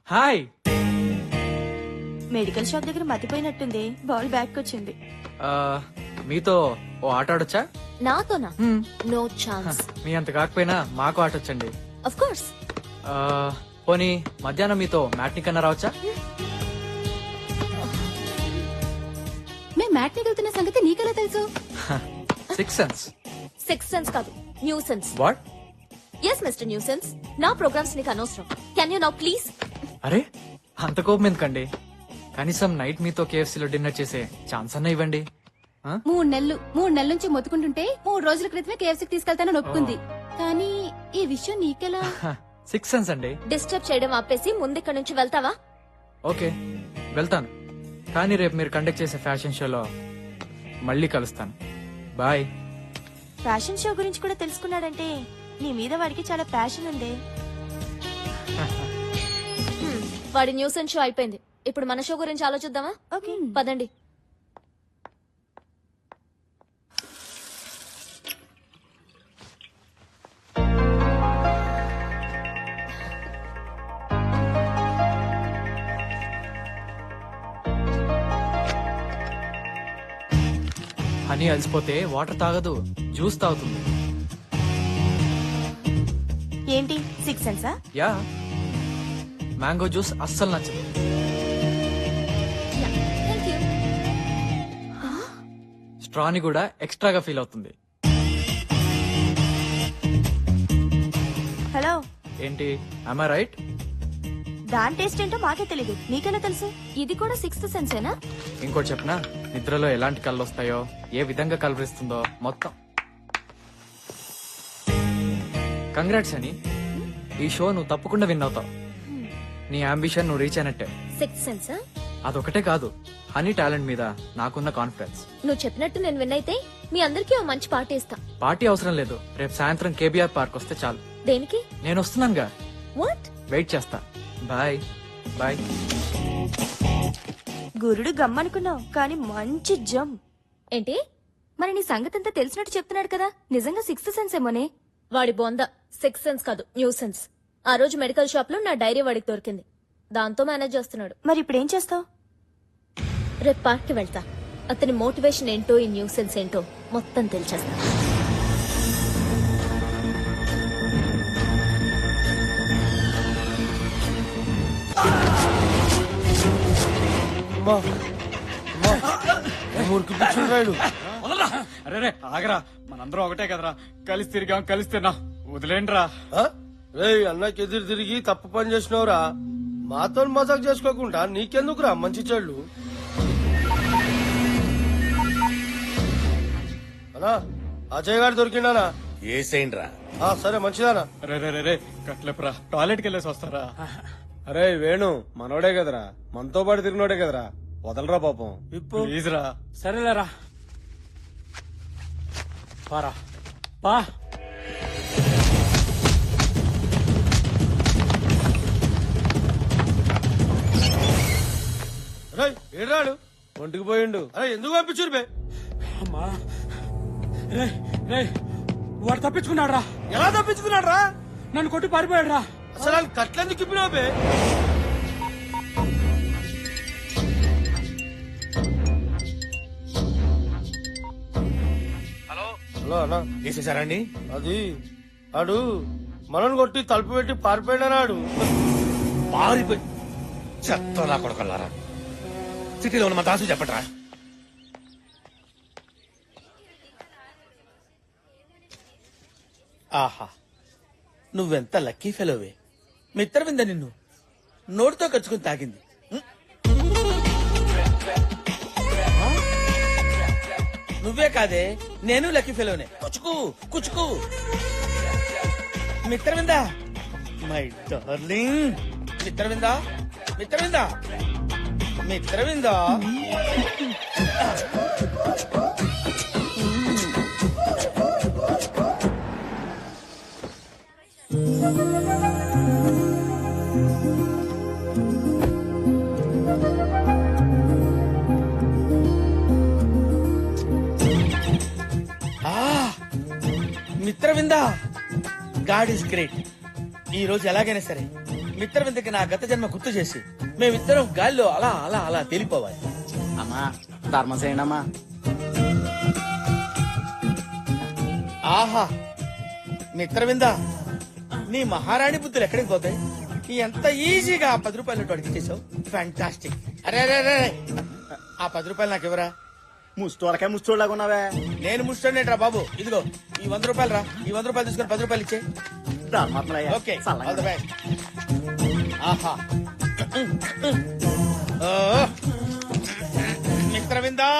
హాయ్. మెడికల్ షాప్ దగ్గర మతిపోయినట్టుంది, బాల్ బ్యాక్ వచ్చింది. మీతో ఓ ఆట ఆడొచ్చా? నాతోనా? No chance. మీ అంత కాకపోయినా మాకు ఆటొచ్చండి. Of course. పోనీ మధ్యాహ్నం మీతో మ్యాట్ని కన్నా రావచ్చా? మేం మ్యాట్ని వెళ్తున్న సంగతి నీకెలా తెలుసు? 6 సెన్స్. 6 సెన్స్ కాదు, nuisance. What? Yes mister nuisance, నా ప్రోగ్రామ్స్ నీకు అనవసరం. Can you now please? అరే అంత కోపం ఎందుకండి? కనీసం నైట్ మీతో కేఎఫ్సీలో డిన్నర్ చేసే ఛాన్స్ అన్న ఇవ్వండి. 3 నెలల నుంచి మొత్తుకుంటుంటే 3 రోజుల క్రితమే కేఎఫ్సీకి తీసుకెళ్తానని ఒప్పుకుంది. కానీ ఈ విషయం నీకెలా? 6 సెన్స్ అండి. డిస్టర్బ్ చేయడం ఆపేసి ముందిక్కడి నుంచి వెళ్తావా? ఓకే వెళ్తాను, కానీ రేపు మీరు కండక్ట్ చేసే ఫ్యాషన్ షోలో మళ్ళీ కలుస్తాను. బాయ్. ఫ్యాషన్ షో గురించి కూడా తెలుసుకున్నాడంటే నీ మీద వాడికి చాలా ప్యాషన్ ఉంది. వాడి న్యూస్ అండ్ షో అయిపోయింది. ఇప్పుడు మన షో గురించి ఆలోచిద్దామా? ఓకే పదండి. హనీ అలసిపోతే వాటర్ తాగదు, జ్యూస్ తాగుతుంది. ఏంటి 6 సెన్సా? యా, మ్యాంగో జ్యూస్ అస్సలు నచ్చదు. స్ట్రాని కూడా ఎక్స్ట్రాగా ఫీల్ అవుతుంది. హలో, ఏంటి, ఐ రైట్? దాని టేస్ట్ ఏంటో మాకే తెలీదు, నీకెలా తెలుసు? ఇది కూడా 6th సెన్సేనా? ఇంకోటి చెప్పనా, నిద్రలో ఎలాంటి కళ్ళు వస్తాయో, ఏ విధంగా కలవరిస్తుందో మొత్తం. కంగ్రాట్స్ అని, ఈ షో నువ్వు తప్పకుండా విన్ అవుతావు. నీ అంబిషన్ నువ్వు రీచ్ అయినట్టే. 6th సెన్సా? అదొకటే కాదు, హనీ టాలెంట్ మీద నాకున్న కాన్ఫిడెన్స్. నువ్వు చెప్పినట్టు నేను విన్ అయితే మీ అందరికీ ఓ మంచి పార్టీ ఇస్తా. పార్టీ అవసరం లేదు, రేపు సాయంత్రం కేబీఆర్ పార్క్ వస్తే చాలు. దేనికి? నేను వస్తున్నానుగా, వాట్? వెయిట్ చేస్తా. Bye bye. గురుడు గమ్మనుకున్నావు కానీ మంచి జమ్. ఏంటి మరి నీ సంగతి అంతా తెలిసినట్టు చెప్తున్నాడు కదా, నిజంగా 6th సెన్స్ ఏమోనే? వాడి బొంద 6th సెన్స్ కాదు, న్యూ సెన్స్. ఆ రోజు మెడికల్ షాప్ లో నా డైరీ వాడికి దొరికింది, దాంతో మేనేజ్ చేస్తున్నాడు. మరి ఇప్పుడు ఏం చేస్తావు? రేపు పార్క్ కి వెళ్తా, అతని మోటివేషన్ ఏంటో ఈ న్యూ సెన్స్ ఏంటో మొత్తం తెలిచేస్తా. అరే ఆగరా, మనందరం ఒకటే కదరా, కలిసి తిరిగాం కలిసి తిన్నాం, వదిలేండిరా. రే అన్నకి ఎదురు తిరిగి తప్పు పని చేసినవురా, మాతో మజాక్ చేసుకోకుండా నీకెందుకురా మంచి చెళ్ళు. అన్నా అజయ్ గారు దొరికిండానా? ఏసేండ్రా. సరే మంచిదానా. రే రే రే రే కట్లేపురా, టాయిలెట్కి వెళ్ళేసి వస్తారా? అరే వేణు మనోడే కదరా, మనతో పాటు తిరిగినోడే కదరా, వదలరా పాపం. ప్లీజ్ రా. సరేలేరా, పారా పా. అరే ఏడాడు ఒంటికి పోయిండు. అరే ఎందుకు పంపించురు బే? అమ్మా రే రే, వాడు తప్పించుకున్నాడు రా. ఎలా తప్పించుకున్నాడు రా? నన్ను కొట్టి పారిపోయాడు రా. అసలు ఆయన కట్లెందుకు ఇప్పినావు బే? హలో అన్నా, వేసేసారండి? అది ఆడు మనల్ని కొట్టి తలుపు పెట్టి పారిపోయాడు. పారిపోయి చెత్తలా కొడకల్లారా. సిటీలో ఉన్న మా దాసు చెప్పట్రా. ఆహా, నువ్వెంత లక్కీ ఫెలోవే. మిత్రవింద నిన్ను నోటితో కచ్చుకుని తాగింది. నువ్వే కాదే, నేను లక్కీ ఫెలోనే. కుచుకు కుచుకు. Mitravinda, my darling. Mitravinda, Mitravinda, Mitravinda. Mitravinda, God is great. ఈ రోజు ఎలాగైనా సరే మిత్రవిందకి నా గత జన్మ గుర్తు చేసి మేమిద్దరం గాల్లో అలా అలా అలా తేలిపోవాలి. అమ్మా ధర్మం చేయండి అమ్మా. ఆహా మిత్రవింద, నీ మహారాణి బుద్ధులు ఎక్కడికి పోతాయి? ఎంత ఈజీగా ఆ 10 రూపాయలు అడిగి చేసావు. ఫ్యాంటాస్టిక్. అరే అరే అరే, ఆ 10 రూపాయలు నాకు ఇవ్వరా? ముష్టోళ్ళకే ముష్టోళ్ళగా ఉన్నావే. నేను ముష్టోనేట్రా బాబు. ఇదిగో ఈ 100 రూపాయలు రా. ఈ 100 రూపాయలు తీసుకొని 10 రూపాయలు ఇచ్చే. Okay, all the best. ఆహా ఓ, మిత్రవిందా.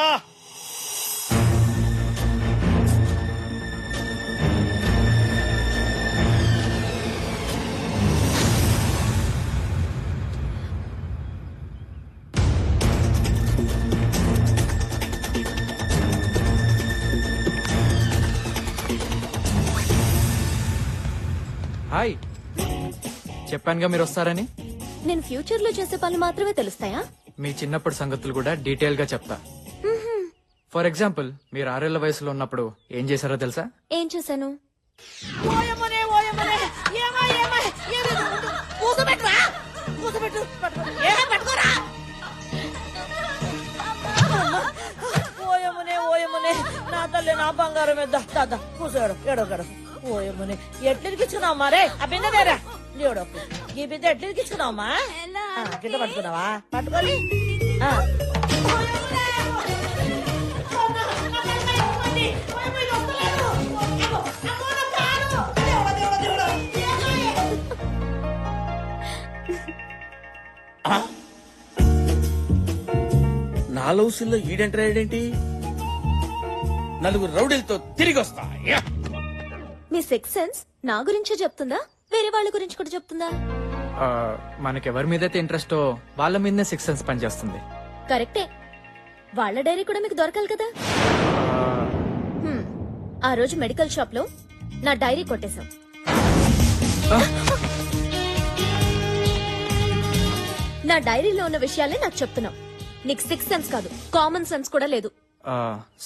హాయ్. చెప్పానుగా మీరు వస్తారని. నేను ఫ్యూచర్ లో చేసే పనులు మాత్రమే తెలుస్తాయా? మీ చిన్నప్పటి సంగతులు కూడా డీటెయిల్ గా చెప్తా. ఫర్ ఎగ్జాంపుల్, మీరు 6 ఏళ్ల వయసులో ఉన్నప్పుడు ఏం చేశారో తెలుసా? ఏం చేశాను? ఓయమ్మనే ఓయమ్మనే ఏమా ఏమా ఏమి కూసబెట్టురా కూసబెట్టు పట్టుకోరా ఓయమ్మనే ఓయమ్మనే నా తల్లి నా బంగారం మీద దాదా కూసాడు ఎడగడు ఓయమ్మనే ఎట్లిరికిచ్చుకున్నావు మరే ఆ బిందెరా లేడొక్కు ఈ బిందె ఎట్లిరికిచ్చుకున్నావమ్మా కింద పట్టుకున్నావా పట్టుకోని నా లౌసుల్లో ఈడెంటరాడేంటి? నలుగురు రౌడీలతో తిరిగి వస్తా. యా! మీ సిక్స్ సెన్స్ నా గురించే చెప్తుందా, వేరే వాళ్ళ గురించి కూడా చెప్తుందా? మనకెవరి మీదైతే ఇంట్రెస్టో వాళ్ళ మీదనే 6 సెన్స్ పనిచేస్తుంది. కరెక్టే. వాళ్ళ డైరీ కూడా మీకు దొరకాలి కదా. ఆ రోజు మెడికల్ షాప్ లో నా డైరీ కొట్టేశాం. నా డైరీలో ఉన్న విషయాలే నాకు చెప్తున్నావు. నీకు 6 సెన్స్ కాదు, కామన్ సెన్స్ కూడా లేదు.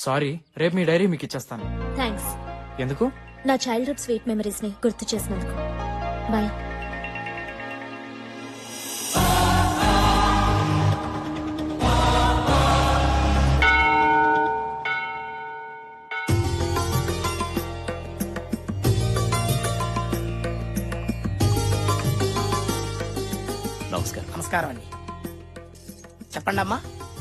సారీ, రేపు మీ డైరీ మీకు ఇచ్చేస్తాను. థ్యాంక్స్. ఎందుకు? నా చైల్డ్హుడ్ స్వీట్ మెమరీస్ ని గుర్తు చేసినందుకు. బాయ్. నమస్కారం. నమస్కారం అండి. చెప్పండి అమ్మా.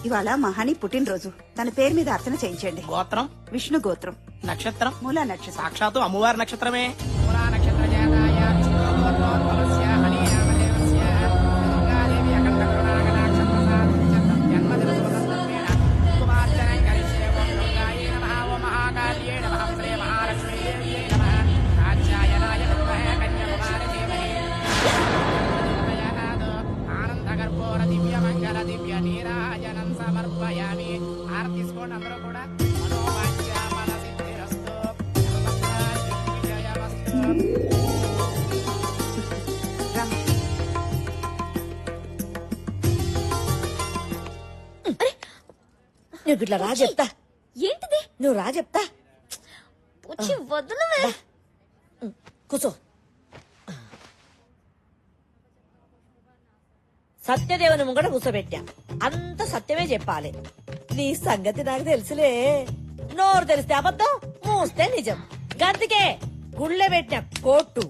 ఇవాళ మహాని పుట్టినరోజు. తన పేరు మీద అర్చన చేయించండి. గోత్రం విష్ణు గోత్రం. నక్షత్రం మూలా నక్షత్రం. సాక్షాత్తు అమ్మవారి నక్షత్రమే. నువ్వు ఇట్లా రా చెప్తా. ఏంటిది? నువ్వు రా చెప్తా. వచ్చి వదలవే. కూర్చో. సత్యదేవుని ముంగట కూర్చోబెట్టా. అంత సత్యమే చెప్పాలి. నీ సంగతి నాకు తెలుసులే. నోరు తెలిస్తే అబద్ధం, మూస్తే నిజం. గందుకే గుళ్ళె పెట్టిన కోట్టు.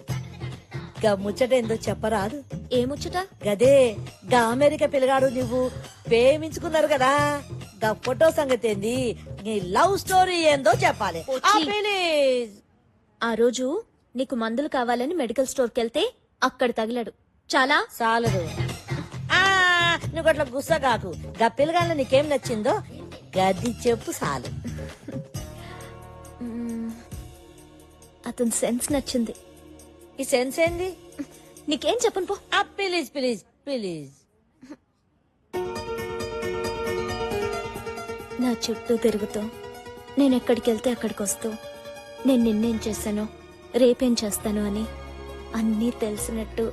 ముచ్చట ఏందో చెప్పరాదు? ఏముచ్చట? గదే గా అమెరికా పిల్లగాడు నువ్వు ప్రేమించుకున్నారు కదా, గా ఫోటో సంగతి ఏంది, నీ లవ్ స్టోరీ ఏందో చెప్పాలి. ప్లీజ్. ఆ రోజు నీకు మందులు కావాలని మెడికల్ స్టోర్ కెళ్తే అక్కడ తగిలాడు. చాలా చాలదు. నువ్వు అట్లా గుస్సా కాకు. గా పిల్లగాళ్ళ నీకేం నచ్చిందో గది చెప్పు చాలు. అతని సెన్స్ నచ్చింది. ఈ సెన్స్ ఏంది? నీకేం చెప్పను పో. Please please please. నా చుట్టూ తిరుగుతూ, నేను ఎక్కడికి వెళ్తే అక్కడికి వస్తూ, నేను నిన్నేం చేశాను, రేపేం చేస్తాను అని అన్నీ తెలిసినట్టు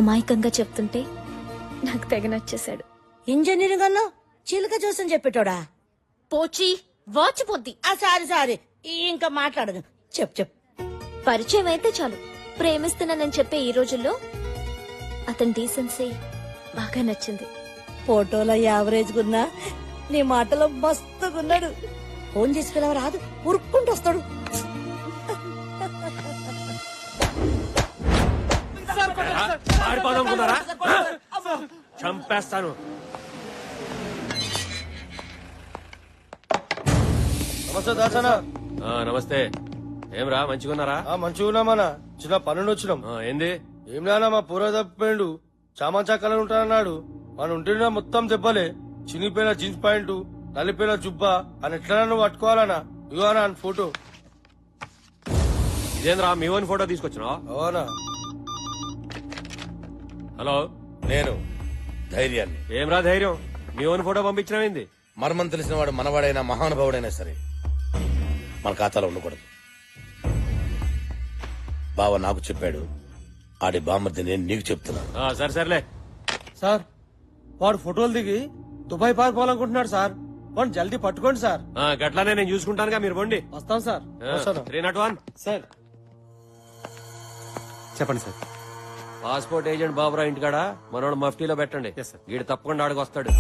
అమాయకంగా చెప్తుంటే నాకు తెగ నచ్చేశాడు. ఇంజనీరింగ్ అన్నా చిలుక చూసని చెప్పేటోడా? పోచి వాచిపోద్ది. సారీ ఇంకా మాట్లాడదు. చెప్పు. పరిచయం అయితే చాలు ప్రేమిస్తున్నానని చెప్పే ఈ రోజుల్లో అతని డీసెన్సీ బాగా నచ్చింది. ఫోటోలో యావరేజ్ గున్నా, నీ మాటలో మస్తుగున్నాడు. ఫోన్ చేసి పిలవ రాదు, ఉరుక్కుంటూ వస్తాడు. చంపేస్తాను. నమస్తే దాసనా. నమస్తే. ఏమ్రా మంచిగున్నారా? మంచిగున్నామన్నా. చిన్న పనుండి వచ్చినాం. ఏంది? ఏం నానా మా పూర తప్పిపోయిండు. చామంచా కలర్ ఉంటానన్నాడు. మన ఉంటున్నా మొత్తం దెబ్బలే. చినిపోయిన జీన్స్ ప్యాంటు, నలిపోయిన జుబ్బా అని ఎట్లా నువ్వు పట్టుకోవాలనా? ఇవ్వనా ఫోటో. ఇదేంద్రా మీ ఓన్ ఫోటో తీసుకొచ్చినా? అవునా? హలో, నేను ధైర్యాన్ని. ఏమ్రా ధైర్యం? మీ ఓన్ ఫోటో పంపించినవింది? మర్మం తెలిసిన వాడు మనవాడైనా మహానుభావుడైనా సరే మన ఖాతాలో ఉండకూడదు. బావ నాకు చెప్పాడు. ఆడి బామ్మర్ది నేను నీకు చెప్తున్నాను. సరే సర్లే. సార్ వాడు ఫోటోలు దిగి దుబాయ్ పారిపోవాలనుకుంటున్నాడు సార్. వాడు జల్దీ పట్టుకోండి సార్. గట్లానే నేను చూసుకుంటానుగా, మీరు పోండి. వస్తాం సార్. వస్తాను. 301 సార్ చెప్పండి సార్. పాస్పోర్ట్ ఏజెంట్ బాబురా ఇంటికాడ మనోడు మఫ్టీలో పెట్టండి. వీడు తప్పకుండా ఆడికి వస్తాడు.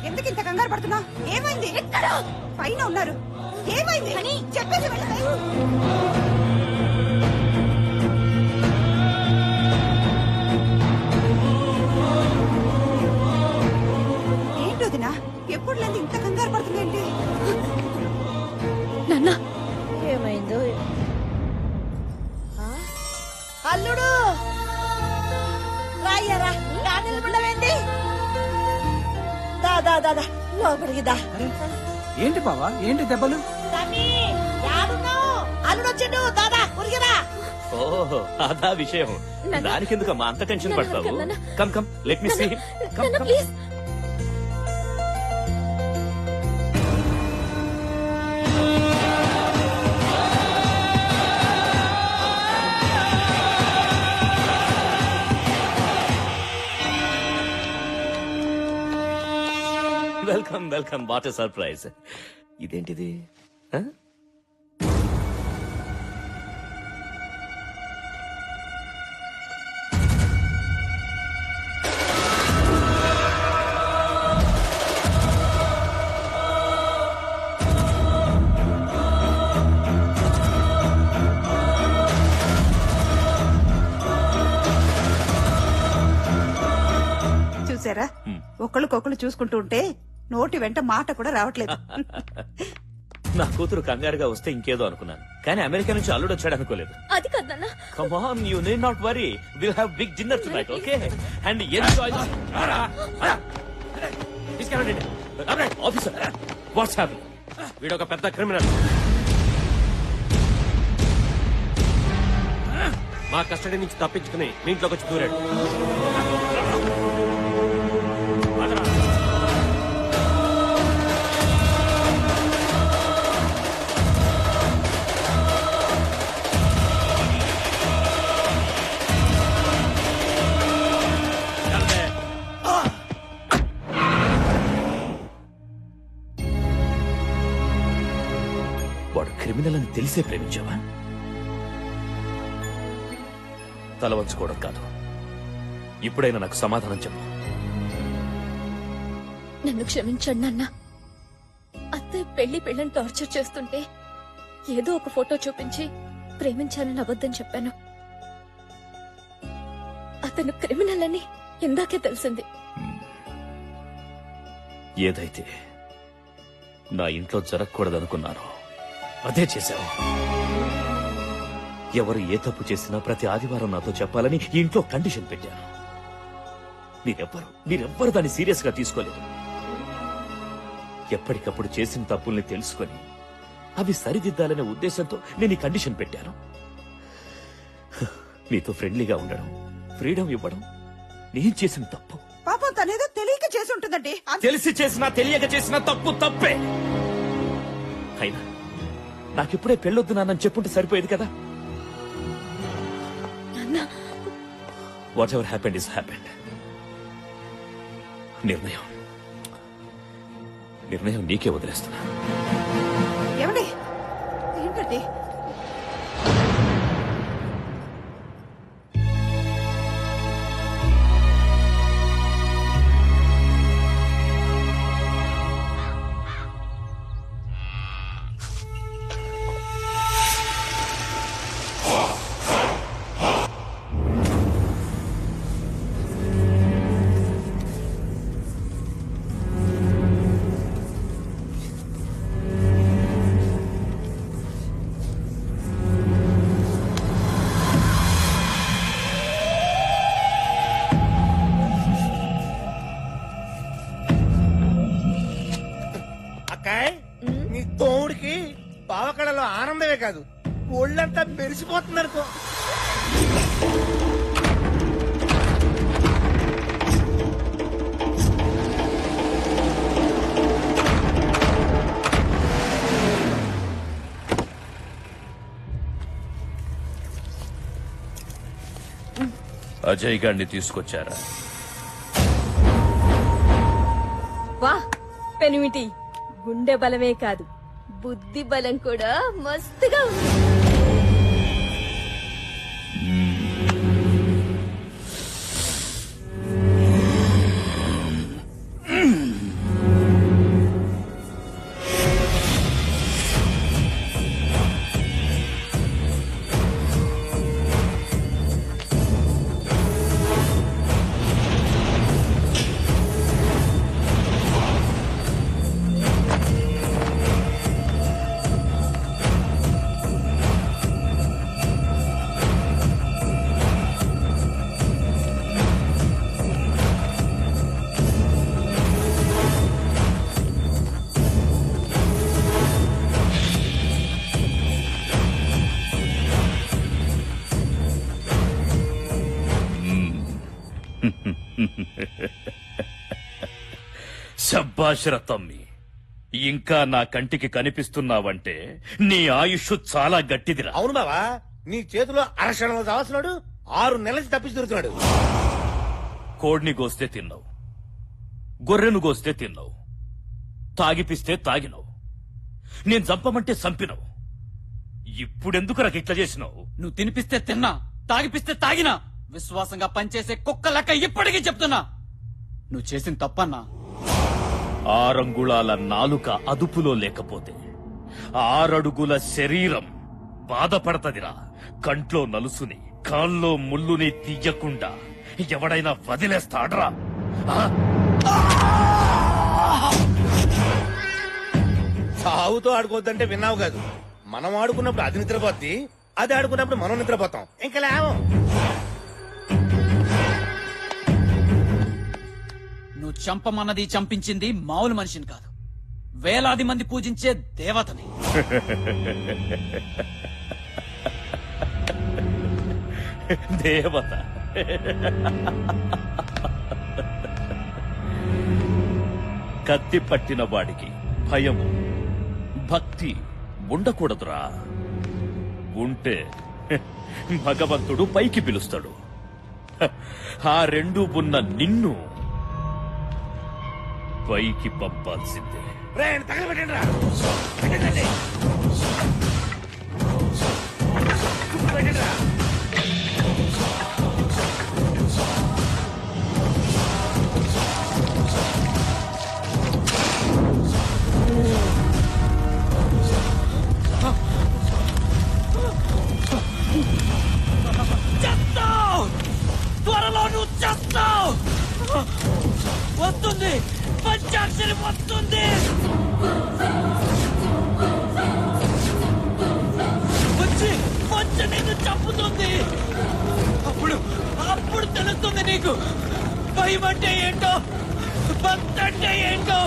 ఎందుకు ఇంత కంగారు పడుతున్నా? ఏమైంది? పైన ఉన్నారు. ఏమైంది చెప్పేసి వెళ్ళవే. ఏంటి వదినా, ఎప్పుడు లేదు ఇంత కంగారు పడుతుందేంటి? నాన్న ఏమైందో అల్లుడు రాయ్యారా నిలబడవేంది? దాదా దాదా లోపలికి దా. ఏంటి బావా, ఏంటి దెబ్బలు? అల్లుడు వచ్చిండు. దాదా ఉరిగిరా. ఓహో అదా విషయం. దానికెందుకమ్మా అంత టెన్షన్ పడతావు? Come come let me see him. Please. Welcome welcome. What a surprise. ఇదేంటిది? ఆ? చూసారా, ఒకళ్ళకొకళ్ళు చూసుకుంటూ ఉంటే నోటి వెంట మాట కూడా రావట్లేదు. నా కూతురు కంగారుగా వస్తే ఇంకేదో అనుకున్నాను, కానీ అమెరికా నుంచి అల్లుడు వచ్చాడు అనుకోలేదు. అది కదన్నా. Come on, you need not worry. Will have big dinner tonight, okay? And enjoy. Officer, what's happening? వీడొక పెద్ద క్రిమినల్. మా కస్టడీ నుంచి తప్పించుకుని మీ ఇంట్లోకి వచ్చి దూరాడు. తెలిసే ప్రేమించావా? తల వంచుకోవడం కాదు. ఇప్పుడైనా నాకు సమాధానం చెప్పు. నన్ను క్షమించండి నాన్న. అత్తయ్య పెళ్లిని టార్చర్ చేస్తుంటే ఏదో ఒక ఫోటో చూపించి ప్రేమించానని అబద్ధం చెప్పాను. అతను క్రిమినల్ అని ఇందాకే తెలిసింది. ఏదైతే నా ఇంట్లో జరగకూడదనుకున్నానో అదే చేశావు. ఎవరు ఏ తప్పు చేసినా ప్రతి ఆదివారం నాతో చెప్పాలని ఈ ఇంట్లో కండిషన్ పెట్టాను. మీరెవ్వరు దాన్ని సీరియస్ గా తీసుకోలేదు. ఎప్పటికప్పుడు చేసిన తప్పుల్ని తెలుసుకొని అవి సరిదిద్దాలనే ఉద్దేశంతో నేను ఈ కండిషన్ పెట్టాను. మీతో ఫ్రెండ్లీగా ఉండడం, ఫ్రీడమ్ ఇవ్వడం నేను చేసిన తప్పు. పాపం తనేదో తెలియక చేసి ఉంటుందండి. తెలిసి చేసినా తెలియక చేసిన తప్పు తప్పే. అయినా నాకిప్పుడే పెళ్ళొద్దు నాన్నని చెప్పుంటే సరిపోయేది కదా. What ever happened is happened. నిర్ణయం నీకే వదిలేస్తున్నా. ఏమండి ఏంటండి? అక్కాయ్, నీ తోడికి పావకళలో ఆనందమే కాదు, ఒళ్ళంతా మెరిసిపోతుంది అనుకో. అజయ్ గారిని తీసుకొచ్చారా? వా పెనిమిటి, గుండె బలమే కాదు బుద్ధి బలం కూడా మస్తుగా ఉంది. శబ్బాష్ తమ్మి, ఇంకా నా కంటికి కనిపిస్తున్నావంటే నీ ఆయుష్ చాలా గట్టిదిరా. అవును బావా, నీ చేతిలో అరక్షణంలో చావాల్సినాడు 6 నెలల నుంచి తప్పించి దొరుకుతున్నాడు. కోడిని గోస్తే తిన్నావు, గొర్రెను గోస్తే తిన్నావు, తాగిపిస్తే తాగినావు, నేను చంపమంటే చంపినావు. ఇప్పుడెందుకు నాకు ఇట్లా చేసినావు? నువ్వు తినిపిస్తే తిన్నా, తాగిపిస్తే తాగినా, విశ్వాసంగా పనిచేసే కుక్క లెక్క ఇప్పటికీ చెప్తున్నా నువ్వు చేసిన తప్పన్నా. 6 అంగుళాల నాలుక అదుపులో లేకపోతే 6 అడుగుల శరీరం బాధపడతదిరా. కంట్లో నలుసుని, కాల్లో ముల్లుని తీయకుండా ఎవడైనా వదిలేస్తాడ్రా? సావుతో ఆడుకోవద్దంటే విన్నావు కాదు. మనం ఆడుకున్నప్పుడు అది నిద్రపోద్ది, అది ఆడుకున్నప్పుడు మనం నిద్రపోతాం. ఇంకా లేవం. నువ్వు చంపమన్నది చంపించింది మామూలు మనిషిని కాదు, వేలాది మంది పూజించే దేవతని. దేవత? కత్తి పట్టిన వాడికి భయము, భక్తి ఉండకూడదురా. ఉంటే భగవంతుడు పైకి పిలుస్తాడు. ఆ రెండు ఉన్న నిన్ను పైకి పంపాల్సిందే. చేస్తావు త్వరలో నువ్వు చేస్తావు వస్తుంది పంచాక్షరి వస్తుంది వచ్చి వచ్చి నిన్ను చంపుతుంది అప్పుడు అప్పుడు తెలుస్తుంది నీకు భయం అంటే ఏంటో భక్తి అంటే ఏంటో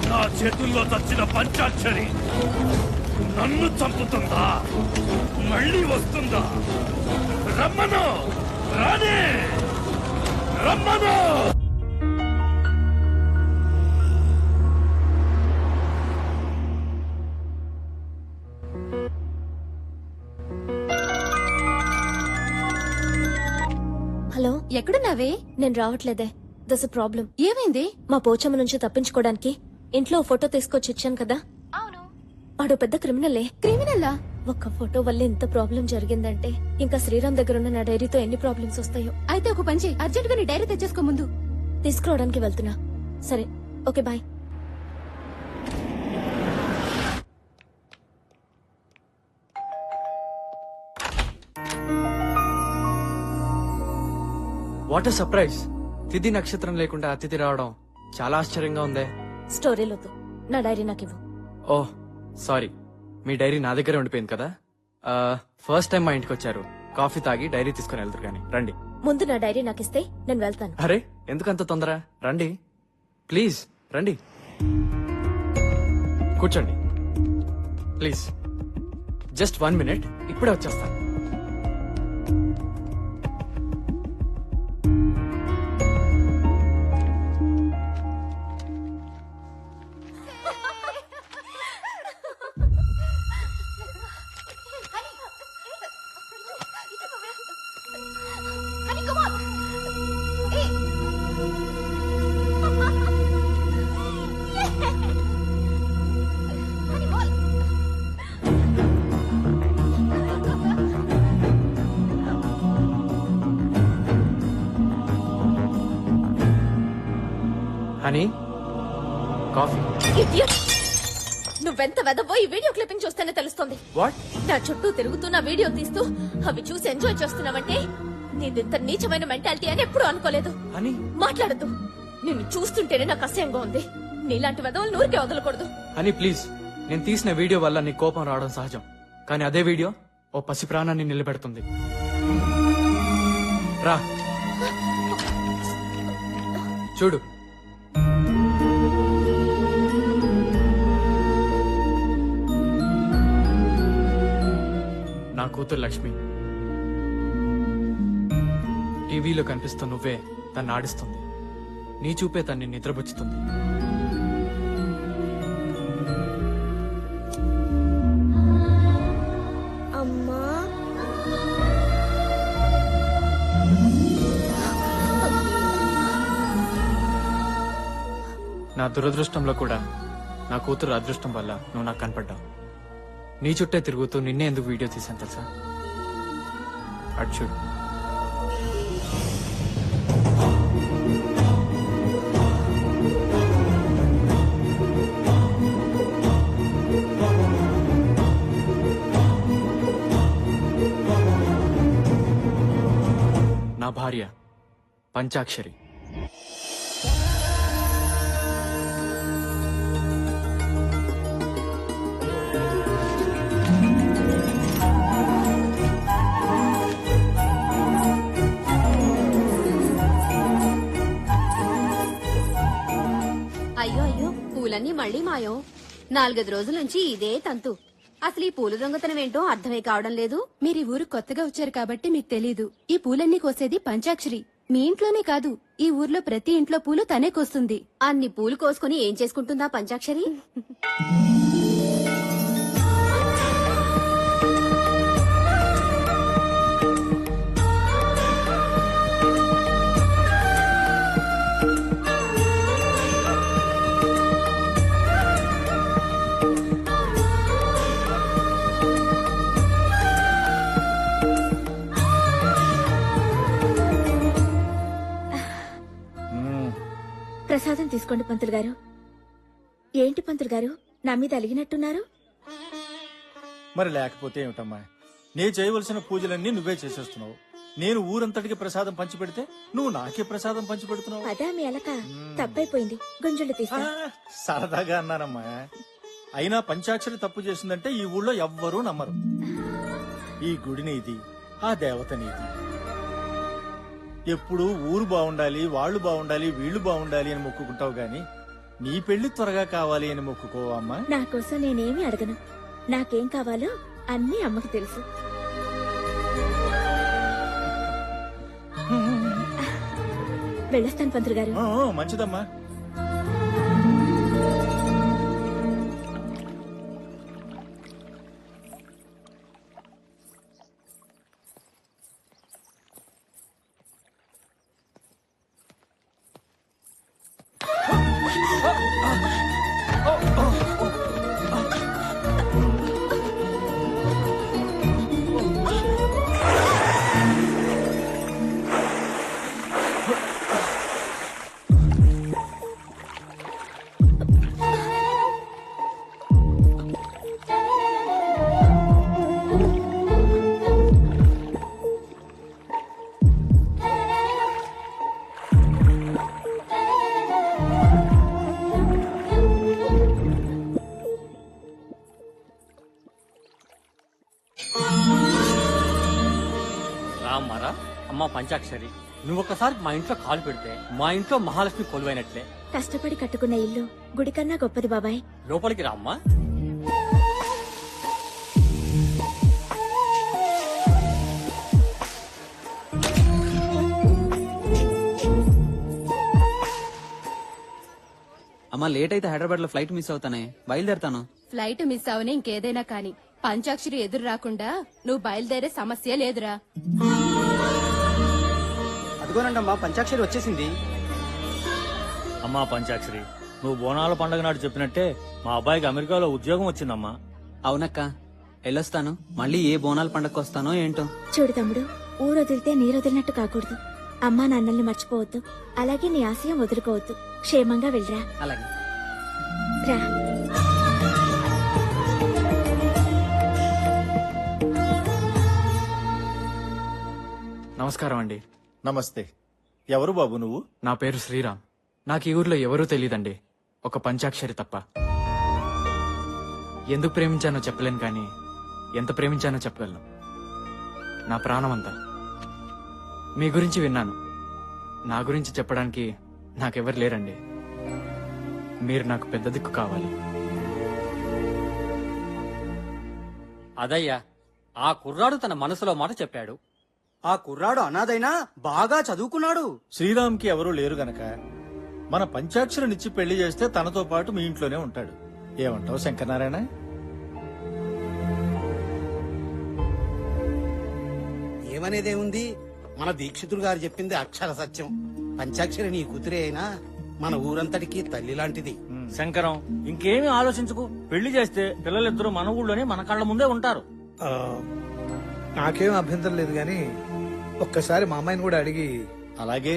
నా చేతుల్లో చచ్చిన పంచాక్షరి నన్ను చంపుతుందా మళ్ళీ వస్తుందా రమ్మను రానే రమ్మను హలో, ఎక్కడున్నావే? నేను రావట్లేదే. దస్ ప్రాబ్లం. ఏమైంది? మా పోచమ్మ నుంచి తప్పించుకోవడానికి ఇంట్లో ఓ ఫోటో తీసుకొచ్చి ఇచ్చాను కదా. అవును. వాడు పెద్ద క్రిమినలే. క్రిమినల్లా? ఒక్క ఫోటో వల్ల ఇంత ప్రాబ్లం జరిగిందంటే ఇంకా శ్రీరామ్ దగ్గర ఉన్న నా డైరీతో ఎన్ని ప్రాబ్లమ్స్ వస్తాయో. అయితే ఒక పని చెయ్యి, అర్జెంట్ గా నీ డైరీ తెచ్చేసుకో ముందు. తీసుకురావడానికి వెళ్తున్నా. సరే, ఓకే, బాయ్. What surprise! తిథి నక్షత్రం లేకుండా అతిథి రావడం చాలా ఆశ్చర్యంగా ఉందే. స్టోరీలొద్దు, నా డైరీ నాకు ఇవ్వు. ఓహ్ సారీ, మీ డైరీ నా దగ్గరే ఉండిపోయింది కదా. ఫస్ట్ టైం మా ఇంటికి వచ్చారు, కాఫీ తాగి డైరీ తీసుకుని వెళ్తారు కానీ రండి. ముందు నా డైరీ నాకు ఇస్తే నేను వెళ్తాను. అరే ఎందుకంత తొందర? రండి ప్లీజ్, రండి కూర్చోండి ప్లీజ్. జస్ట్ 1 minute, ఇప్పుడే వచ్చేస్తాను. Honey, coffee. ఇడియట్! నువ్వెంత వెదవో ఈ వీడియో క్లిప్పింగ్ చూస్తేనే తెలుస్తుంది. వాట్? నా చుట్టూ తిరుగుతున్న వీడియో తీస్తూ అవి చూసి ఎంజాయ్ చేస్తున్నావంటే నీదింత నీచమైన మెంటాలిటీ అని ఎప్పుడూ అనుకోలేదు. హనీ, మాట్లాడద్దు. నిన్ను చూస్తుంటేనే నాకు అసహ్యంగా ఉంది. నీలాంటి వెదవులు నూరికే వదలకూడదు. హనీ ప్లీజ్, నేను తీసిన వీడియో వల్ల నీ కోపం రావడం సహజం, కానీ అదే వీడియో ఓ పసి ప్రాణాన్ని నిలబెడుతుంది. రా చూడు. నా కూతురు లక్ష్మి. టీవీలో కనిపిస్తున్న నువ్వే తన్ని ఆడిస్తుంది, నీ చూపే తన్ని నిద్రపుచ్చుతుంది. అమ్మా, నా దురదృష్టంలో కూడా నా కూతురు అదృష్టం వల్ల నువ్వు నాకు కనపడ్డావు. నీ చుట్టే తిరుగుతూ నిన్నే ఎందుకు వీడియో తీసాను తెలుసా? అటు చూడు. నా భార్య పంచాక్షరి. అయ్యో అయ్యో, పూలన్నీ మళ్ళీ మాయం. 4-5 రోజుల నుంచి ఇదే తంతు. అసలు ఈ పూల దొంగతనం ఏంటో అర్థమై కావడం లేదు. మీరు ఈ ఊరు కొత్తగా వచ్చారు కాబట్టి మీకు తెలీదు. ఈ పూలన్నీ కోసేది పంచాక్షరి. మీ ఇంట్లోనే కాదు, ఈ ఊర్లో ప్రతి ఇంట్లో పూలు తనే కోస్తుంది. అన్ని పూలు కోసుకుని ఏం చేసుకుంటుందా పంచాక్షరి? తీసుకోండి పంతులు గారు. ఏంటి పంతులు గారు నా మీద అలిగినట్టున్నారు? మరి లేకపోతే ఏమిటమ్మా, నేను చేయవలసిన పూజలన్నీ నువ్వే చేసేస్తున్నావు. నేను ఊరంతటికి ప్రసాదం పంచిపెడితే నువ్వు నాకే ప్రసాదం పంచిపెడుతున్నావు. అదా మీ అలక తప్పైపోయింది. గుంజులు తీసా. సరదాగా అన్నానమ్మా. అయినా పంచాక్షరి తప్పు చేసిందంటే ఈ ఊళ్ళో ఎవ్వరూ నమ్మరు. ఈ గుడి నీది, ఆ దేవత నీది. ఎప్పుడు ఊరు బాగుండాలి, వాళ్ళు బాగుండాలి, వీళ్ళు బాగుండాలి అని మొక్కుకుంటావు గాని నీ పెళ్లి త్వరగా కావాలి అని మొక్కుకోవమ్మా. నా కోసం నేనేమి అడగను. నాకేం కావాలో అన్నీ అమ్మకి తెలుసు. వెళ్ళొస్తాను పంతులు గారు. మంచిదమ్మా. రామ్మారా అమ్మ పంచాక్షరి, నువ్వొక్కసారి మా ఇంట్లో కాలు పెడితే మా ఇంట్లో మహాలక్ష్మి కొలువైనట్లే. కష్టపడి కట్టుకున్న ఇల్లు గుడి కన్నా గొప్పది బాబాయ్. లోపలికి రామ్మా. అమ్మా లేట్ అయితే హైదరాబాద్ లో ఫ్లైట్ మిస్ అవుతానే, బయలుదేరుతాను. ఫ్లైట్ మిస్ అవని ఇంకేదైనా కాని పంచాక్షరి ఎదురు రాకుండా నువ్వు బయలుదేరే సమస్య లేదురా. అదిగోనండమ్మా పంచాక్షరి వచ్చేసింది. అమ్మా పంచాక్షరి, నువ్వు బోనాల పండగ నాడు చెప్పినట్టే మా అబ్బాయికి అమెరికాలో ఉద్యోగం వచ్చిందమ్మా. అవునక్క, వెళ్ళొస్తాను. మళ్ళీ ఏ బోనాల పండగకు వస్తానో ఏంటో. చూడు తమ్ముడు, ఊరు వదిలితే నీరు వదిలినట్టు కాకూడదు. అమ్మా నాన్నల్ని మర్చిపోవద్దు. అలాగే నీ ఆశయం వదులుకోవద్దు. క్షేమంగా వెళ్ళరా. అలాగే రా. నమస్కారం అండి. నమస్తే. ఎవరు బాబు నువ్వు? నా పేరు శ్రీరామ్. నాకు ఈ ఊర్లో ఎవరూ తెలియదండి, ఒక పంచాక్షరి తప్ప. ఎందుకు ప్రేమించానో చెప్పలేను, కానీ ఎంత ప్రేమించానో చెప్పగలను. నా ప్రాణమంతా. మీ గురించి విన్నాను. నా గురించి చెప్పడానికి నాకెవరు లేరండి. మీరు నాకు పెద్ద దిక్కు కావాలి. అదయ్యా, ఆ కుర్రాడు తన మనసులో మాట చెప్పాడు. ఆ కుర్రాడు అనాథైనా బాగా చదువుకున్నాడు. శ్రీరామ్కి ఎవరూ లేరు గనక మన పంచాక్షరినిచ్చి పెళ్లి చేస్తే తనతో పాటు మీ ఇంట్లోనే ఉంటాడు. ఏమంటావు శంకరనారాయణ? ఏమనేదేముంది, మన దీక్షితులు గారు చెప్పింది అక్షర సత్యం. పంచాక్షరి నీ కూతురే అయినా మన ఊరంతటికి తల్లి లాంటిది. శంకరం, ఇంకేమీ ఆలోచించుకు. పెళ్లి చేస్తే పిల్లలిద్దరూ మన ఊళ్ళోనే మన కళ్ళ ముందే ఉంటారు. నాకేం అభ్యంతరం లేదు గాని ఒక్కసారి మా అమ్మాయిని కూడా అడిగి. అలాగే.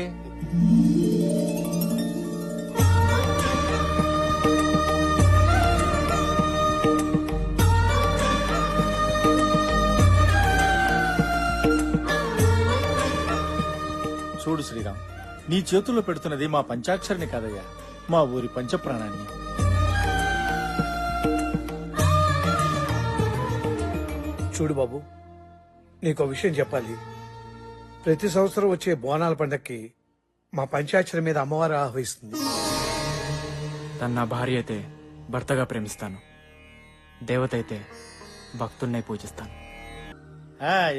చూడు శ్రీరామ్, నీ చేతుల్లో పెడుతున్నది మా పంచాక్షరిని కాదయ్యా, మా ఊరి పంచప్రాణాన్ని. చూడు బాబు, నీకో విషయం చెప్పాలి. ప్రతి సంవత్సరం వచ్చే బోనాల పండక్కి మా పంచాక్షరి మీద అమ్మవారు ఆహ్వానిస్తుంది. తను నా భార్య అయితే భర్తగా ప్రేమిస్తాను, దేవత అయితే భక్తున్నే పూజిస్తాను.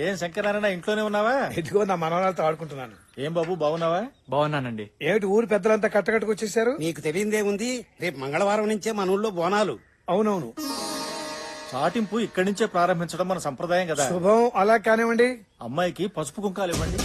ఏం శంకరనారాయణ, ఇంట్లోనే ఉన్నావా? ఇదిగో నా మనవరాలతో ఆడుకుంటున్నాను. ఏం బాబు, బాగున్నావా? బాగున్నానండి. ఏమిటి ఊరు పెద్దలంతా కట్టకట్టుకు వచ్చేసారు? నీకు తెలియదేముంది, రేపు మంగళవారం నుంచే మన ఊళ్ళో బోనాలు. అవునవును, చాటింపు ఇక్కడి నుంచే ప్రారంభించడం మన సంప్రదాయం కదా. శుభం. అలా కానివ్వండి. అమ్మాయికి పసుపు కుంకాలు ఇవ్వండి.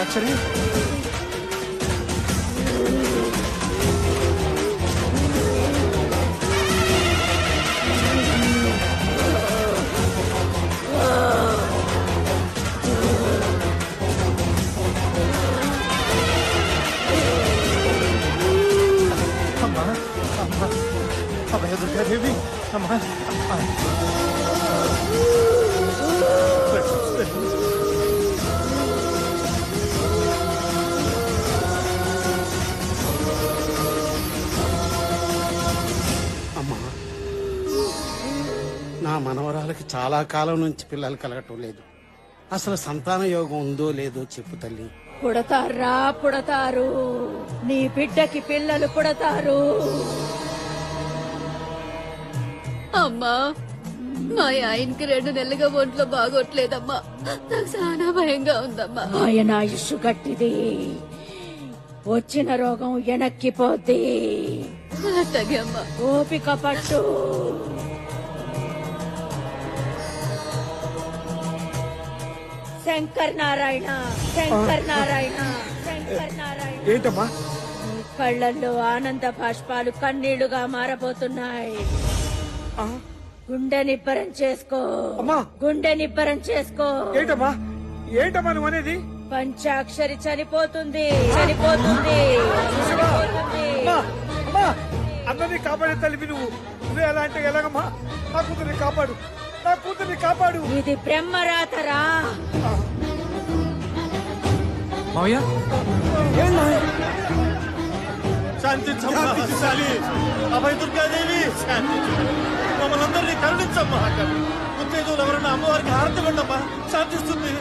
పంచాక్షరి అమ్మా అమ్మా అభయ దుర్గాదేవి అమ్మా అమ్మా నా మనవరాలకి చాలా కాలం నుంచి పిల్లలు కలగటం లేదు. అసలు సంతాన యోగం ఉందో లేదో చెప్పు తల్లి. పుడతారా పుడతారు, నీ బిడ్డకి పిల్లలు పుడతారు. అమ్మా మా ఆయనకి 2 నెలలుగా ఒంట్లో బాగోట్లేదమ్మా. నాకు చాలా భయంగా ఉందమ్మా. ఆయన ఆయుష్ గట్టిది, వచ్చిన రోగం వెనక్కిపోద్ది. అట్లాగే అమ్మా. ఓపిక పట్టు. శంకర్ నారాయణ, శంకర్ నారాయణ, శంకర్ నారాయణ. ఏంటమ్మా? నీ కళ్ళల్లో ఆనంద బాష్పాలు కన్నీళ్లుగా మారబోతున్నాయి. గుండె నిబ్బరం చేసుకో, గుండె నిబ్బరం చేసుకో. ఏంటమ్మా ఏంటమ్మా నువ్వు అనేది? పంచాక్షరి చనిపోతుంది, చనిపోతుంది, చనిపోతుంది. అమ్మా అందరినీ కాపాడే తల్లివి నువ్వు. నువ్వే ఎలా అంటే ఎలాగమ్మా? నా కూతుర్ని కాపాడు, నా కూతుర్ని కాపాడు. ఇది బ్రహ్మరాతరా. మావయ్య శాంతించాలి. అభయ దుర్గాదేవి మమ్మల్ని అందరినీ కరుణించమ్మా. ఉత్తేజులు ఎవరన్నా అమ్మవారికి హారతి ఇవ్వండమ్మా, శాంతిస్తుంది.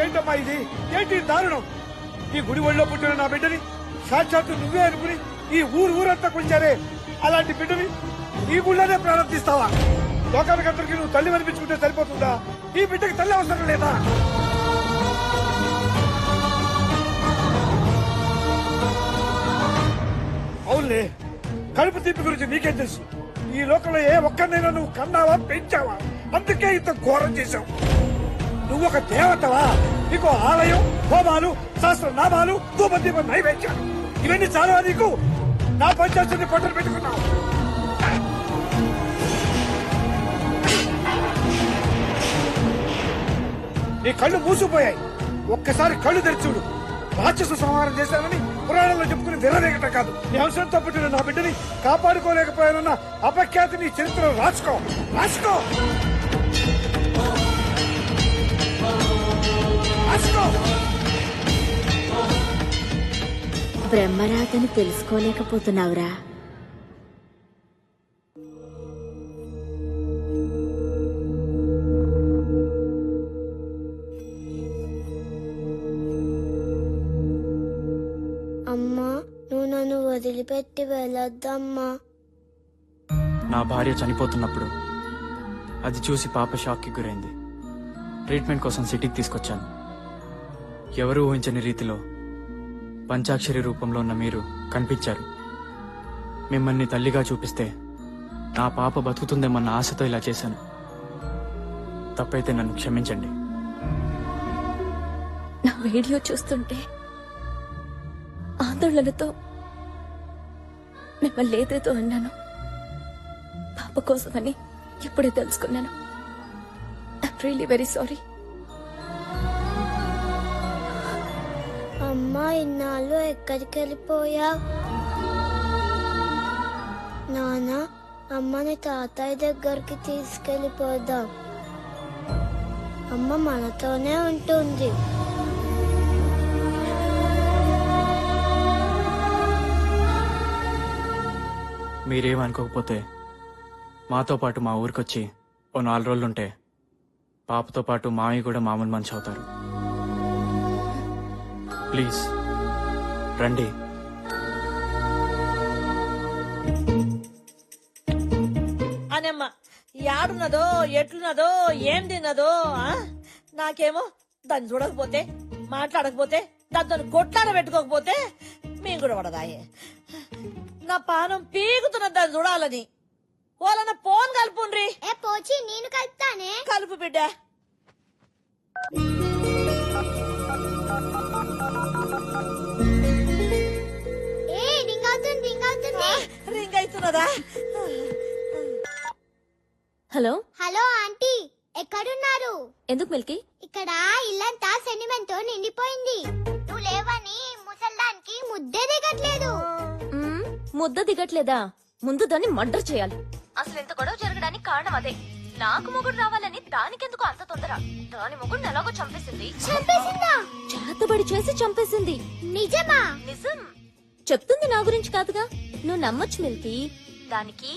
ఏంటమ్మా ఇది? ఏంటి దారుణం? ఈ గుడి ఒళ్ళో పుట్టిన నా బిడ్డని సాక్షాత్తు నువ్వే అనుకుని ఈ ఊరంతా కొంచారే. అలాంటి బిడ్డని ఈ గుళ్ళోనే ప్రారంభిస్తావా? లోకానికందరికి నువ్వు తల్లి అనిపించుకుంటే సరిపోతుందా? ఈ బిడ్డకి తల్లి అవసరం లేదా? అవునులే, కడుపు తీపి గురించి నీకేం తెలుసు? ఈ లోకంలో ఏ ఒక్కరినైనా నువ్వు కన్నావా, పెంచావా? అందుకే ఇంత ఘోరం చేశావు. నువ్వు ఒక దేవతవా? నీకు ఆలయం, హోమాలు, సహస్రనామాలు, ధూపదీప నైవేద్యాలు ఇవన్నీ చాలా. నీకు నా పంచాయతీని పట్టలు పెట్టుకున్నావు. నీ కళ్ళు మూసిపోయాయి. ఒక్కసారి కళ్ళు తెరిచుడు. రాక్షస సంహారం చేశానని పురాణంలో చెప్పుకుని విర్రవేగటం కాదు. నీ అవసరంతో పుట్టిన నా బిడ్డని కాపాడుకోలేకపోయానన్న అపఖ్యాతి నీ చరిత్రలో రాసుకో, రాసుకో. బ్రహ్మరాతని తెలుసుకోలేకపోతున్నావురా. అమ్మా, నువ్వు నన్ను వదిలిపెట్టి వెళ్ళొద్దమ్మా. నా భార్య చనిపోతున్నప్పుడు అది చూసి పాప షాక్కి గురైంది. ట్రీట్మెంట్ కోసం సిటీకి తీసుకొచ్చాను. ఎవరూ ఊహించని రీతిలో పంచాక్షరి రూపంలో ఉన్న మీరు కనిపించారు. మిమ్మల్ని తల్లిగా చూపిస్తే నా పాప బతుకుతుందేమన్న ఆశతో ఇలా చేశాను. తప్పైతే నన్ను క్షమించండి. నా వీడియో చూస్తుంటే ఆందోళనతో మిమ్మల్ని ఏదేదో అన్నాను. పాప పాప కోసమని ఇప్పుడే తెలుసుకున్నాను. I'm really very sorry. అమ్మా ఇన్నాళ్ళు ఎక్కడికి వెళ్ళిపోయా? నాన్న అమ్మని తాతయ్య దగ్గరికి తీసుకెళ్ళిపోదాం. అమ్మ మనతోనే ఉంటుంది. మీరేమనుకోకపోతే మాతో పాటు మా ఊరికొచ్చి ఓ 4 రోజులుంటే పాపతో పాటు మామయ్య కూడా మామూలు మనిషి అవుతారు. ప్లీజ్ రండి. అనమ్మ యాడున్నదో ఎట్లున్నదో ఏం తిన్నదో నాకేమో దాన్ని చూడకపోతే మాట్లాడకపోతే దాంతో కొట్లాడ పెట్టుకోకపోతే మేము కూడా పడదాయే. నా పానం పీగుతున్నది దాన్ని చూడాలని. వాళ్ళన్న ఫోన్ కలుపుండ్రి. పోచి నేను కలుపుతానే. కలుపు బిడ్డ. రింగ్ అవుతున్నదా? హలో హలో ఆంటీ, ఎక్కడున్నారు? ఎందుకు మిల్కీ? ఇక్కడ ఇల్లంతా సెంటిమెంట్ తో నిండిపోయింది. నువ్వు లేవని ముసల్దానికి ముద్దే దిగట్లేదు. ముద్ద దిగట్లేదా? ముందు దాన్ని మర్డర్ చేయాలి. అసలు ఎంత గొడవ జరగడానికి కారణం అదే. నాకు మొగుడు రావాలని దానికెందుకు అంత తొందర? దాని మొగుడు ఎలాగో చంపేసింది. చంపేసిందా? చేతబడి చేసి చంపేసింది. నిజమా? నిజం. చెప్తుంది నా గురించి కాదుగా, నువ్వు నమ్మొచ్చు మిల్కీ. దానికి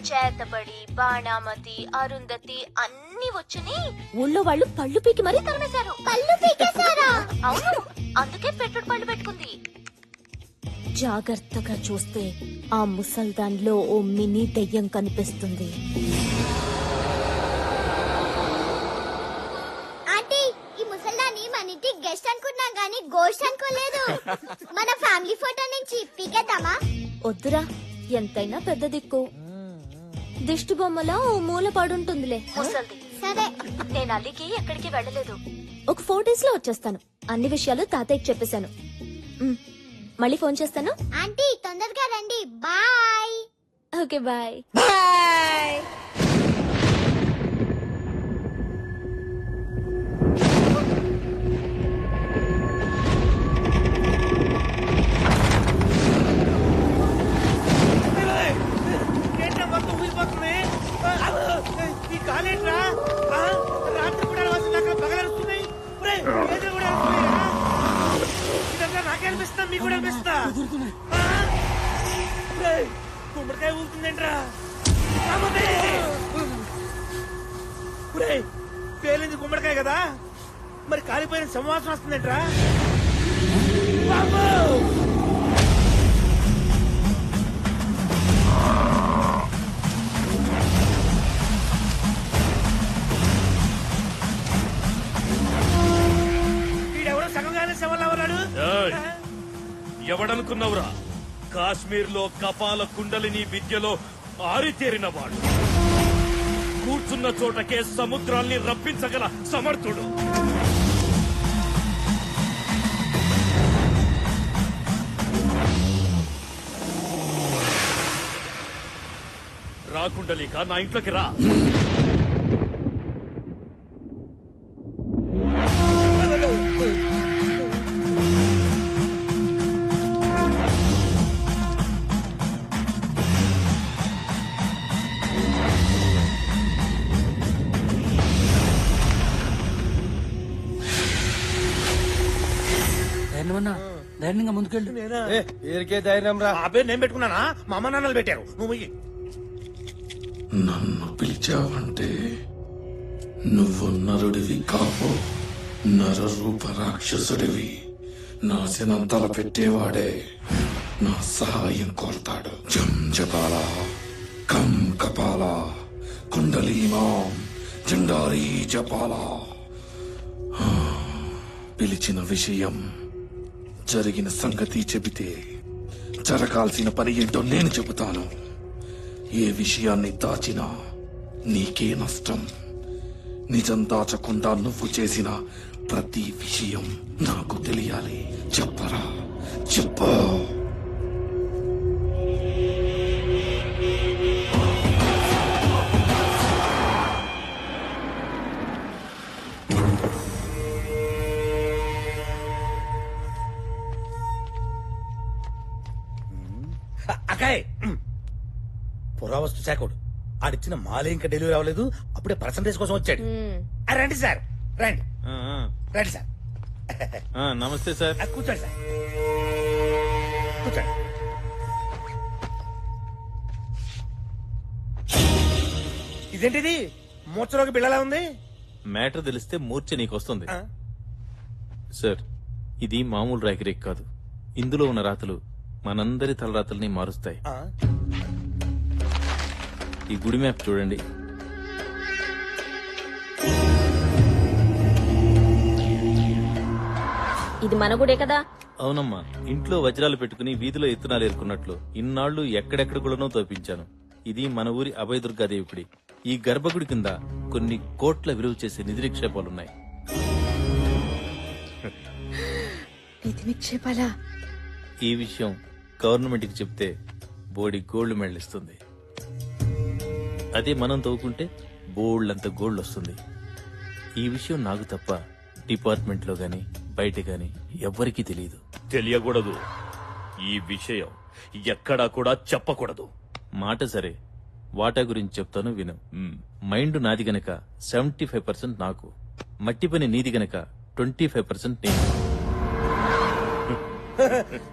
చేతబడి, బాణామతి, అరుంధతి అన్ని వచ్చని ఊళ్ళో వాళ్ళు పళ్ళు పీకి మరీ తరిమేశారు. పళ్ళు పీకేశారా? అవును, అందుకే పెట్టుడు పళ్ళు పెట్టుకుంది. జాగ్రత్తగా చూస్తే ఆ ముసల్దాన్లో ఓ మినీ దెయ్యం కనిపిస్తుంది. ఆంటీ, ఈ ముసల్దాన్ని మన ఇంటి గెస్ట్ అనుకున్నాం గానీ గోస్ట్ అనుకోలేదు. మన ఫ్యామిలీ ఫోటో నుంచి పీకేద్దామా? వద్దురా, ఎంతైనా పెద్ద దిక్కు. దిష్టి బొమ్మలా ఓ మూల పడుంటుందిలే ముసల్ది. సరే, నేను అల్లికి ఎక్కడికి వెళ్ళలేదు. ఒక 4 days లో వచ్చేస్తాను. అన్ని విషయాలు తాతయ్యకి చెప్పేశాను. మళ్ళీ ఫోన్ చేస్తాను. ఆంటీ తొందరగా రండి. బాయ్. Okay bye. బాయ్. ఈ కాలేట్రా రాత్రి కూడా పగలరుస్తున్నాయి. ఇదంతా నాకే అనిపిస్తా, మీకు కూడా అనిపిస్తా. గుమ్మడికాయ ఊరుతుందేంట్రా? పేలింది గుమ్మడికాయ కదా, మరి కాలిపోయిన సంవాసం వస్తుందేంట్రా? వీడెవడో సగంగానే శవంలా ఉన్నాడు. ఎవడనుకున్నావురా? కాశ్మీర్ లో కపాల కుండలిని విద్యలో ఆరితేరినవాడు. కూర్చున్న చోటకే సముద్రాల్ని రప్పించగల సమర్థుడు. రా కుండలిక, నా ఇంట్లోకి రా. ధైర్యంగా ముందుకెళ్ళు. ఏరికే ధైర్యం రా. ఆ పేరు నేను పెట్టుకున్నానా? మా అమ్మ నాన్నలు పెట్టారు. నువ్వు నన్ను పిలిచావంటే నువ్వు నరుడివి కావు, నరరూప రాక్షసుడివి. నాశనం తల పెట్టేవాడే నా సహాయం కోరతాడు. జం జపాల కం కపాల కుండలీమాం జండారీ జపాల. పిలిచిన విషయం, జరిగిన సంగతి చెబితే జరగాల్సిన పని ఏంటో నేను చెబుతాను. ఏ విషయాన్ని దాచినా నీకే నష్టం. నిజం దాచకుండా నువ్వు చేసిన ప్రతి విషయం నాకు తెలియాలి. చెప్పరా, చెప్పు. అకాయ్ పురావస్తు శాఖడు ఆడిచ్చిన మాలే ఇంకా డెలివరీ అవ్వలేదు, అప్పుడే పర్సంటేజ్ కోసం వచ్చాడు. రండి సార్, రండి రండి సార్. నమస్తే సార్. కూర్చోండి సార్, కూర్చోండి. ఇదేంటిది మూర్చలోకి బిళ్ళలా ఉంది? మ్యాటర్ తెలిస్తే మూర్ఛ నీకొస్తుంది సార్. ఇది మామూలు రాకిరేక్ కాదు. ఇందులో ఉన్న రాతలు మనందరి తలరాతల్ని మారుస్తాయి. ఈ గుడి మ్యాప్ చూడండి. ఇది మన గుడే కదా? అవునమ్మా, ఇంట్లో వజ్రాలు పెట్టుకుని వీధిలో ఎత్తునాలు ఏరుకున్నట్లు ఇన్నాళ్లు ఎక్కడెక్కడ గుళ్ళనో తోపించాను. ఇది మన ఊరి అభయదుర్గాదేవి గుడి. ఈ గర్భగుడి కింద కొన్ని కోట్ల విలువ చేసే నిధి నిక్షేపాలున్నాయి. నిధి నిక్షేపాలా? ఈ విషయం గవర్నమెంట్ కి చెప్తే బోడి గోల్డ్ మెడల్ ఇస్తుంది. అదే మనం తవ్వుకుంటే బోల్డ్ గోల్డ్ వస్తుంది. ఈ విషయం నాకు తప్ప డిపార్ట్మెంట్ లో గాని బయట గాని ఎవ్వరికీ తెలియదు. తెలియకూడదు. ఈ విషయం ఎక్కడా కూడా చెప్పకూడదు. మాట సరే, వాటా గురించి చెప్తాను విను. మైండ్ నాది గనక 75% నాకు, మట్టి పని నీది గనక 25% నేను.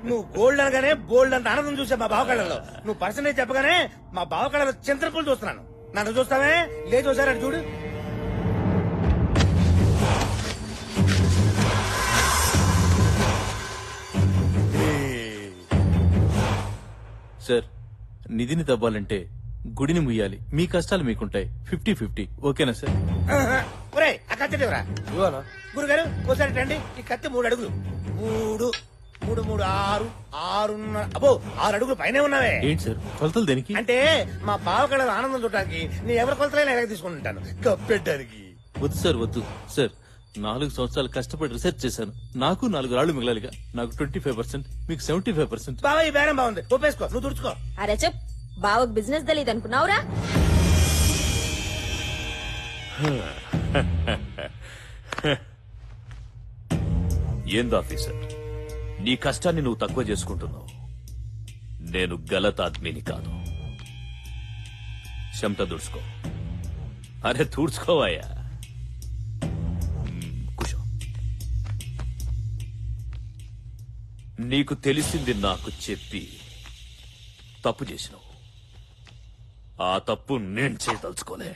నువ్వు గోల్డ్ అనగానే బోల్డ్ అంత ఆనందం చూసా మా బావకళ్ళలో. నువ్వు పర్సంటేజ్ చెప్పగానే మా బావకళ్ళలో చింతపూలు చూస్తున్నాను. నన్ను చూస్తావే? లేదు ఒకసారి అటు చూడు. సార్, నిధిని తవ్వాలంటే గుడిని ముయ్యాలి. మీ కష్టాలు మీకుంటాయి. 50-50 ఓకేనా సార్? ఒరే ఆ కత్తి దేవరా గురుగారు, ఒకసారి రండి. ఈ కత్తి 3 అడుగులు. 3 3 3 6 6 అబ్బో 6 అడుగులు పైనే ఉన్నావే. ఏంటి సార్ కొలతలు దేనికి? అంటే మా బావకళ్ళ ఆనందం చూడటానికి నీ ఎవరి కొలతలైనా ఎలాగ తీసుకుంటాను కప్పెట్టడానికి. వద్దు సార్, వద్దు సార్. 4 సంవత్సరాలు కష్టపడి రిసెర్చ్ చేశాను. నాకు 4 రాళ్లు మిగలాలిగా. నాకు 25%, మీకు 75%. బావా ఈ బేరం బాగుంది, ఒప్పేసుకో. నువ్వు తుడుచుకో. అరే చెప్, బావకు బిజినెస్ తెలియదు అనుకున్నావురా? ఏందాఫీసర్, నీ కష్టాన్ని నువ్వు తక్కువ చేసుకుంటున్నావు. నేను గలత్ ఆద్మీని కాదు. చెమట దుడుచుకో. అరే తుడుచుకోవాయా. కూర్చో. నీకు తెలిసింది నాకు చెప్పి తప్పు చేసినావు. ఆ తప్పు నేను చేయదలుచుకోలే.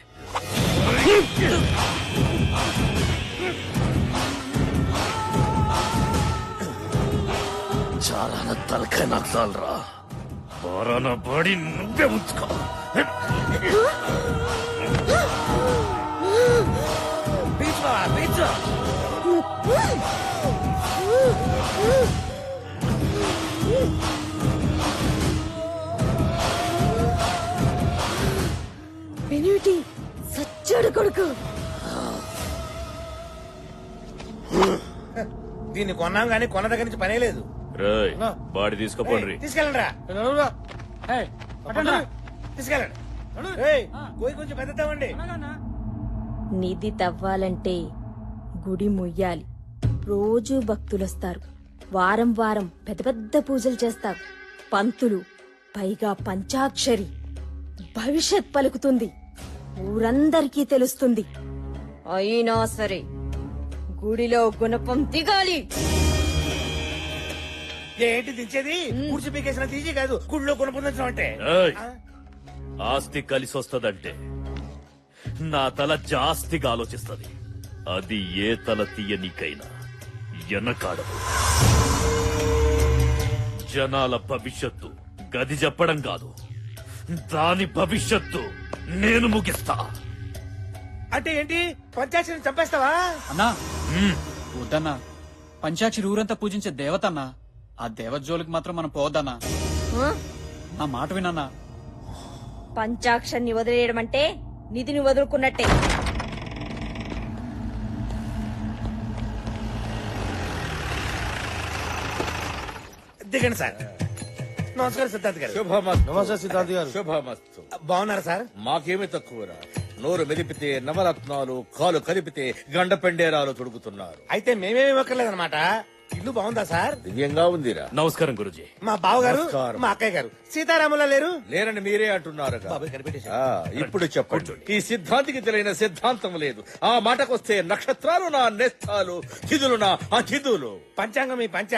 చాలా తలకాయ నాకు చాలరా. బారాన బాడీ నువ్వే ఉంచుకో. బీచ్ బావా, బీచ్. పెనిమిటి సచ్చాడు కొడుకు. దీన్ని కొన్నాం గానీ కొన్న దగ్గర నుంచి పనే లేదు. రేయ్, బాడీ తీసుకోపోండి. తీసుకెళ్ళండి రా, తీసుకెళ్ళండి. ఏయ్, పోయి కొంచెం పెద్దవండి. నిధి తవ్వాలంటే గుడి ముయ్యాలి. రోజూ భక్తులొస్తారు. వారం వారం పెద్ద పెద్ద పూజలు చేస్తారు. పంతులు, పైగా పంచాక్షరి. భవిష్యత్ పలుకుతుంది. ఊరందరికీ తెలుస్తుంది. అయినా సరే గుడిలో గుణపం దిగాలి. ఏంటి దించేది? కూర్చి పీకేసిన తీసి కాదు, గుడిలో కొనుక్కుందాం అంటే. ఏయ్, ఆస్తి కలిసి వస్తదంటే నా తల జాస్తిగా ఆలోచిస్తది. అది ఏ తల తీయనికైనా ఎనకాడదు. జనాల భవిష్యత్తు గది చెప్పడం కాదు, దాని భవిష్యత్తు నేను ముగిస్తా. అంటే ఏంటి? పంచాక్షరిని చంపేస్తావా? అన్నా వద్దన్నా. పంచాక్షరి ఊరంతా పూజించే దేవతన్నా. ఆ దేవత జోలికి మాత్రం మనం పోవద్దన్నా. నా మాట వినన్నా. పంచాక్షరిని వదిలేయడం అంటే నిధిని వదులుకున్నట్టే. దిగండి సార్. నమస్కారం సిద్ధార్థ్ గారు. శుభమస్తు. నమస్తే సిద్ధార్థ్ గారు. శుభమస్తు. బాగున్నారా సార్? మాకేమి తక్కువరా. నోరు మెదిపితే నవరత్నాలు, కాలు కదిపితే గండ పెండేరాలు తొడుగుతున్నారు. అయితే మేమేమి ఇవ్వక్కర్లేదన్నమాట. ఇల్లు బాగుందా సార్? దివ్యంగా ఉందిరా. నమస్కారం గురుజీ. మా బావగారు నమస్కారం. మా అక్కయ్య గారు సీతారాములా లేరు? లేరని మీరే అంటున్నారు బాబాయ్ కనిపెట్టేసి ఇప్పుడు చెప్పండి. ఈ సిద్ధాంతికి తెలియని సిద్ధాంతం లేదు. ఆ మాటకొస్తే నక్షత్రాలు నా నేస్తాలు, తిథులు నా అతిథులు. పంచాంగం మీ పంచ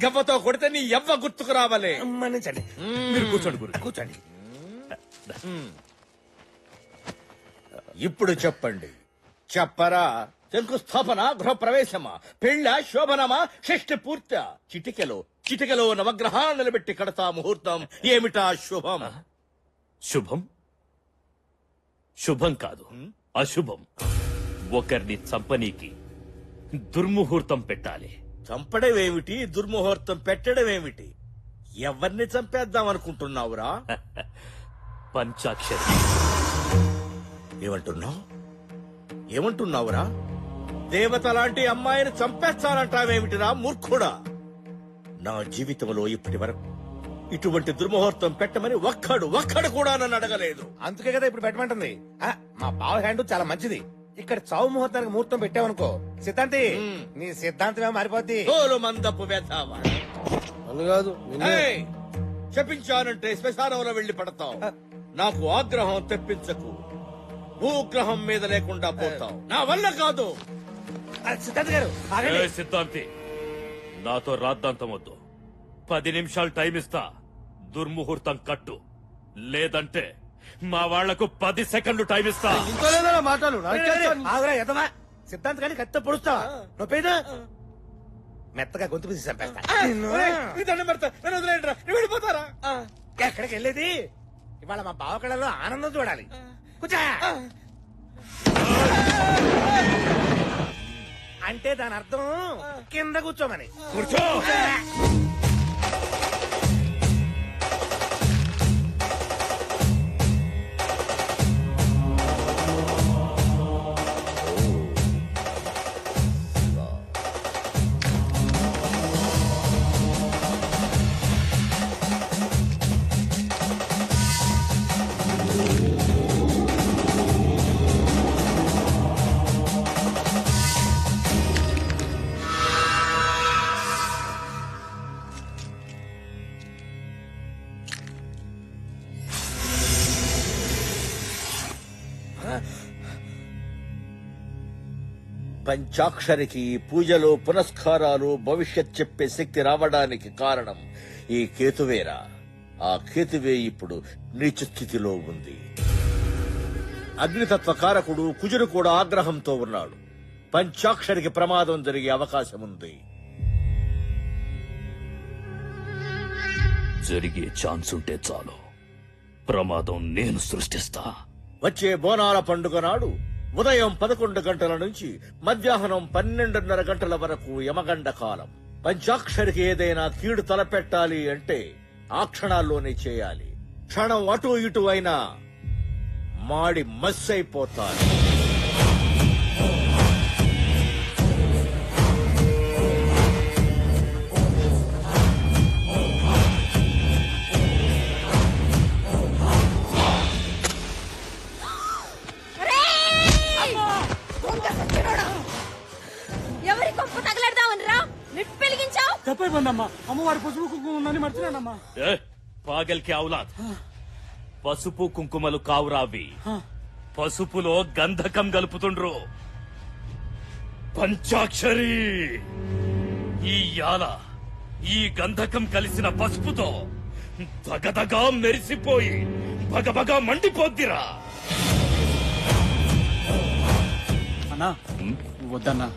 గవ్వతో కొడితే నీ ఎవ్వ గుర్తుకు రావాలే. మన్నించండి. మీరు కూర్చోండి గురు. కూర్చోండి. ఇప్పుడు చెప్పండి. చెప్పరా. శంకుస్థాపన, గృహప్రవేశమా, పెళ్ళ, శోభనమా, షష్ఠి పూర్త? చిటికెలో నవగ్రహాలు నిలబెట్టి కడతా ముహూర్తం. ఏమిటా శుభం? శుభం శుభం కాదు, అశుభం. ఒకరిని చంపనీకి దుర్ముహూర్తం పెట్టాలి. చంపడమేమిటి, దుర్ముహూర్తం పెట్టడమేమిటి? ఎవరిని చంపేద్దాం అనుకుంటున్నావురా? పంచాక్షరి. ఏమంటున్నావురా? దేవత లాంటి అమ్మాయిని చంపేస్తానంటావేమిటిరా మూర్ఖుడా? నా జీవితంలో ఇప్పటి వరకు ఇటువంటి దుర్ముహూర్తం పెట్టమని ఒక్కడు కూడా నన్ను అడగలేదు. అందుకే కదా ఇప్పుడు పెట్టమంటుంది. మా బావ హ్యాండ్ చాలా మంచిది. ఇక్కడ చావు ముహూర్తానికి ముహూర్తం పెట్టావనుకో సిద్ధాంతి, నీ సిద్ధాంతమే మారిపోద్ది. తోలు మందపు వేతావా కాదు చెప్పించానంటే శ్మశానంలో వెళ్లి పడతావు. నాకు ఆగ్రహం తెప్పించకు. భూగ్రహం మీద లేకుండా పోతావు. నా వల్ల కాదు. సిద్ధాంత్ గారు ఏ సిద్ధాంతి, నాతో రాద్దాంతం వద్దు. 10 నిమిషాలు టైం ఇస్తా. దుర్ముహూర్తం కట్టు, లేదంటే మా వాళ్లకు 10 సెకండ్లు టైం ఇస్తా. మాటలు ఆగురా ఎదవా. సిద్ధాంత్ గారిని కత్తితో పొడుస్తావా? నొప్పేదా? మెత్తగా గొంతు పిసి చంపేస్తా. వెళ్ళిపోతారా? ఎక్కడికి వెళ్ళేది? ఇవాళ మా బావ కళలో ఆనందం చూడాలి. కూర్చో. అంటే దాని అర్థం కింద కూర్చోమని. కూర్చో. పంచాక్షరికి పూజలు పునస్కారాలు భవిష్యత్ చెప్పే శక్తి రావడానికి కారణం ఈ కేతువేరా. ఆ కేతువే ఇప్పుడు నీచ స్థితిలో ఉంది. అగ్నితత్వ కారకుడు కుజుడు కూడా ఆగ్రహంతో ఉన్నాడు. పంచాక్షరికి ప్రమాదం జరిగే అవకాశం ఉంది. జరిగే ఛాన్స్ ఉంటే చాలు, ప్రమాదం నేను సృష్టిస్తా. వచ్చే బోనాల పండుగ నాడు ఉదయం 11 గంటల నుంచి మధ్యాహ్నం 12:30 గంటల వరకు యమగండ కాలం. పంచాక్షరికి ఏదైనా కీడు తలపెట్టాలి అంటే ఆ క్షణాల్లోనే చేయాలి. క్షణం అటు ఇటు అయినా మాడి మస్సైపోతారు. ఎవరి కొంప తగలడదామని రా నిప్పు వెలిగించావు. తప్పైపోయిందమ్మా. అమ్మవారి పసుపు కుంకుమ ఉందని మర్చిపోయానమ్మా. పాగల్కి ఔలాద్, పసుపు కుంకుమలు కావురావి. పసుపులో గంధకం గలుపుతుండ్రు. పంచాక్షరి, ఈ యాల ఈ గంధకం కలిసిన పసుపుతో దగదగా మెరిసిపోయి బగబగా మండిపోద్దిరా. అన్నా వద్దన్నా,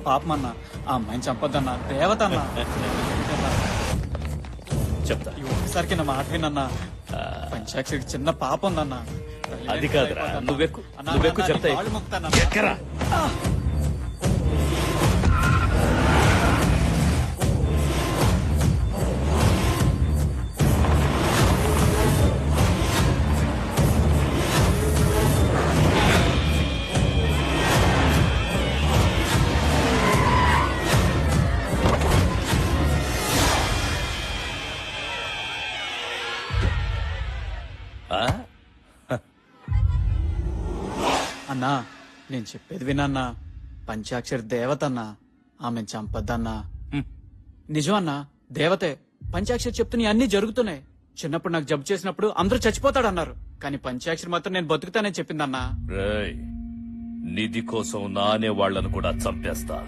పాపమన్నా, ఆ అమ్మాయిని చంపొద్దన్నా. దేవత అన్నా. చెప్తా. ఒక్కసారికి నా మాట వినన్నా. పంచాక్షరికి చిన్న పాప ఉందన్నా. అది కాదురా, నువ్వెక్కు చెప్తా. ఎక్కరా? అన్నా నేను చెప్పేది వినన్నా. పంచాక్షరి దేవతన్నా, ఆమెను చంపద్దన్నా. నిజం అన్నా, దేవతే. పంచాక్షరి చెప్తున్నా అన్ని జరుగుతున్నాయి. చిన్నప్పుడు నాకు జబ్బు చేసినప్పుడు అందరూ చచ్చిపోతాడన్నారు, కానీ పంచాక్షరి మాత్రం నేను బతుకుతానని చెప్పిందన్నా. రేయ్, నిధి కోసం నానే వాళ్లను కూడా చంపేస్తా.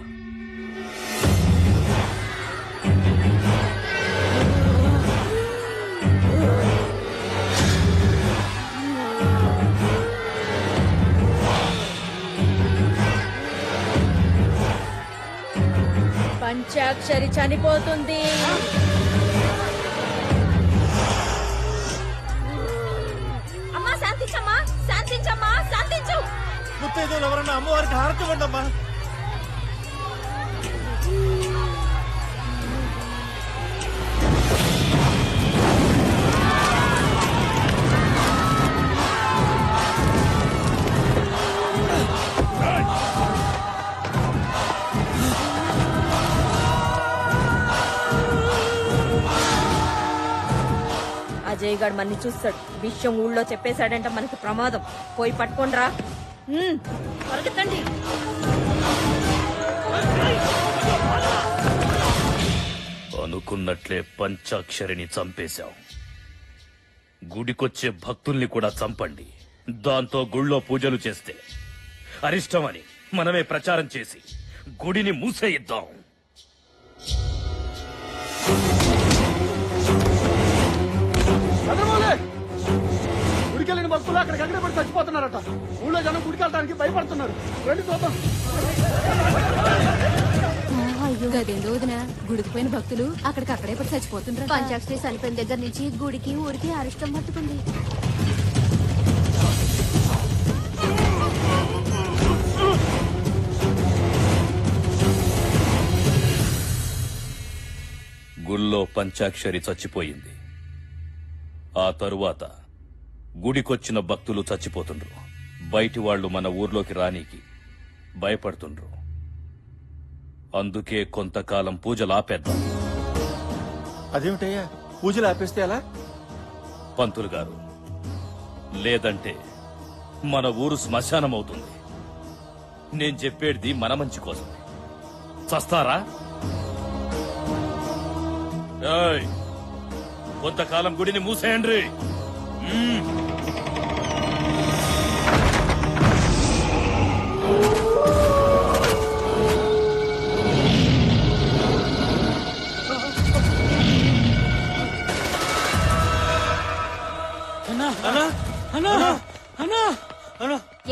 పంచాక్షరి చనిపోతుంది. అమ్మా శాంతించమ్మా, శాంతించమ్మా, శాంతించు. ముత్తైదులు ఎవరన్నా అమ్మవారికి హారతి ఇవ్వండి అమ్మా. అజయ్ గారు మన్ని చూస్తాడు. విషయం ఊళ్ళో చెప్పేశాడంట మనకి ప్రమాదం. పోయి పట్టుకోండ్రా. పరిగెత్తండి. అనుకున్నట్లే పంచాక్షరిని చంపేశాం. గుడికొచ్చే భక్తుల్ని కూడా చంపండి. దాంతో గుళ్ళో పూజలు చేస్తే అరిష్టమని మనమే ప్రచారం చేసి గుడిని మూసేయిద్దాం. గుడికెళ్ళిన భక్తులు అక్కడికక్కడే పడి చచ్చిపోతున్నారట. ఊళ్ళో జనం గుడికెళ్ళడానికి భయపడుతున్నారు. రండి చూద్దాం. గదేందో వదినా, గుడికి పోయిన భక్తులు అక్కడికక్కడే పడి చచ్చిపోతున్నారు. పంచాక్షరి చనిపోయిన దగ్గర నుంచి గుడికి ఊరికి అరిష్టం పట్టుకుంది. గుళ్ళో పంచాక్షరి చచ్చిపోయింది. ఆ తరువాత గుడికొచ్చిన భక్తులు చచ్చిపోతుండ్రు. బయటి వాళ్లు మన ఊర్లోకి రానీకి భయపడుతుండ్రు. అందుకే కొంతకాలం పూజలు ఆపేద్దాం. అదేమిటయ్యా, పూజలు ఆపేస్తే ఎలా? పంతులు గారు, లేదంటే మన ఊరు శ్మశానం అవుతుంది. నేను చెప్పేది మన మంచి కోసమే. చస్తారా? ఏయ్, కొంతకాలం గుడిని మూసేయండి.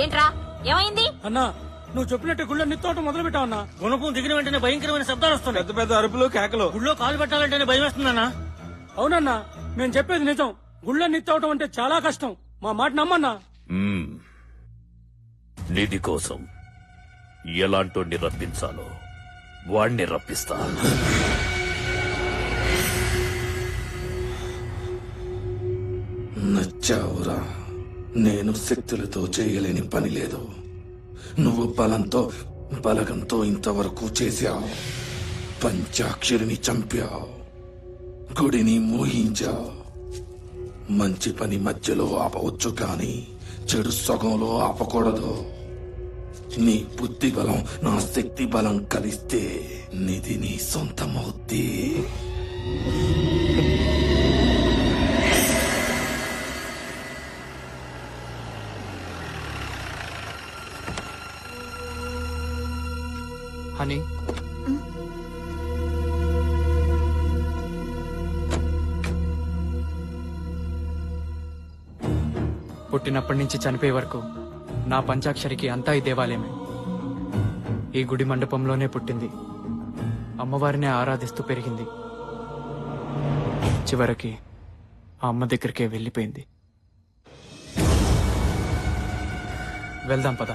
ఏంట్రా, ఏమైంది? అన్నా, నువ్వు చెప్పినట్టు గుళ్ళో నిత్తోటం మొదలు పెట్టావన్నా. గుణపం దిగిన వెంటనే భయంకరమైన శబ్దాలు వస్తున్నాయి. పెద్ద పెద్ద అరుపులు, కేకలు. గుళ్ళో కాలు పెట్టాలంటేనే భయం వేస్తుందన్నా. అవునన్నా, నేను చెప్పేది నిజం. గుళ్ళో నిత్తవటం అంటే చాలా కష్టం. మా మాట నమ్మన్నా. నిధి కోసం ఎలాంటోడిని రప్పించాలో వాణ్ణి రప్పిస్తా. నచ్చావురా. నేను శక్తులతో చేయలేని పని లేదు. నువ్వు బలగంతో ఇంతవరకు చేశావు. పంచాక్షరిని చంపావు, గుడిని మోహించావు. మంచి పని మధ్యలో ఆపవచ్చు కానీ చెడు సగంలో ఆపకూడదు. నీ బుద్ధి బలం నా శక్తి బలం కలిస్తే నిధి నీ సొంతమవుద్ది. హనీ, పుట్టినప్పటి నుంచి చనిపోయే వరకు నా పంచాక్షరికి అంతా ఈ దేవాలయమే. ఈ గుడి మండపంలోనే పుట్టింది. అమ్మవారినే ఆరాధిస్తూ పెరిగింది. చివరికి ఆ అమ్మ దగ్గరికే వెళ్ళిపోయింది. వెళ్దాం పద.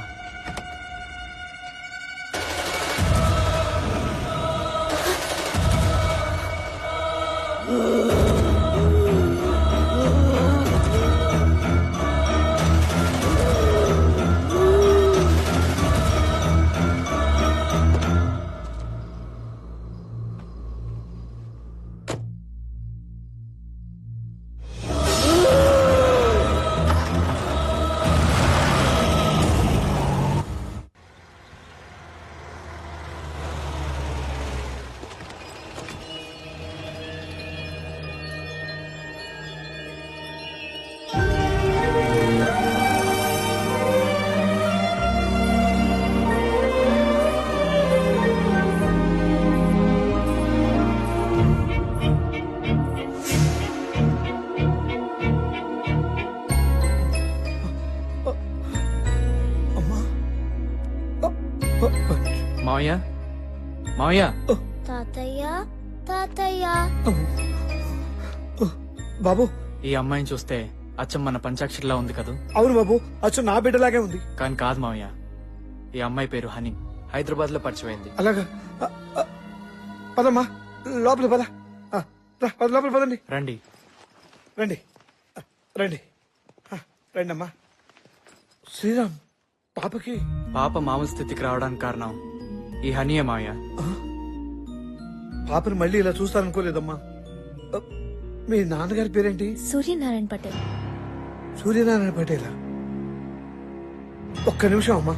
మావయ్య మావయ్య తాతయ్య తాతయ్య బాబు ఈ అమ్మాయిని చూస్తే అచ్చం మన పంచాక్షరిలా ఉంది కదూ? అవును బాబు, అచ్చు నా బిడ్డలాగే ఉంది. కానీ కాదు మావయ్య, ఈ అమ్మాయి పేరు హనీ, హైదరాబాద్ లో పరిచయమైంది. అలాగా పదమ్మా, లోపల పద. లోపల పదండి. రండి రండి రండి రండి అమ్మా. శ్రీరామ్, పాపకి పాప మామూలు స్థితికి రావడానికి కారణం ఈ హనీయే మావయ్య. పాపని మళ్ళీ ఇలా చూస్తాననుకోలేదమ్మా. మీ నాన్నగారి పేరేంటి? సూర్యనారాయణ పటేల్. సూర్యనారాయణ పటేలా? ఒక్క నిమిషం అమ్మా.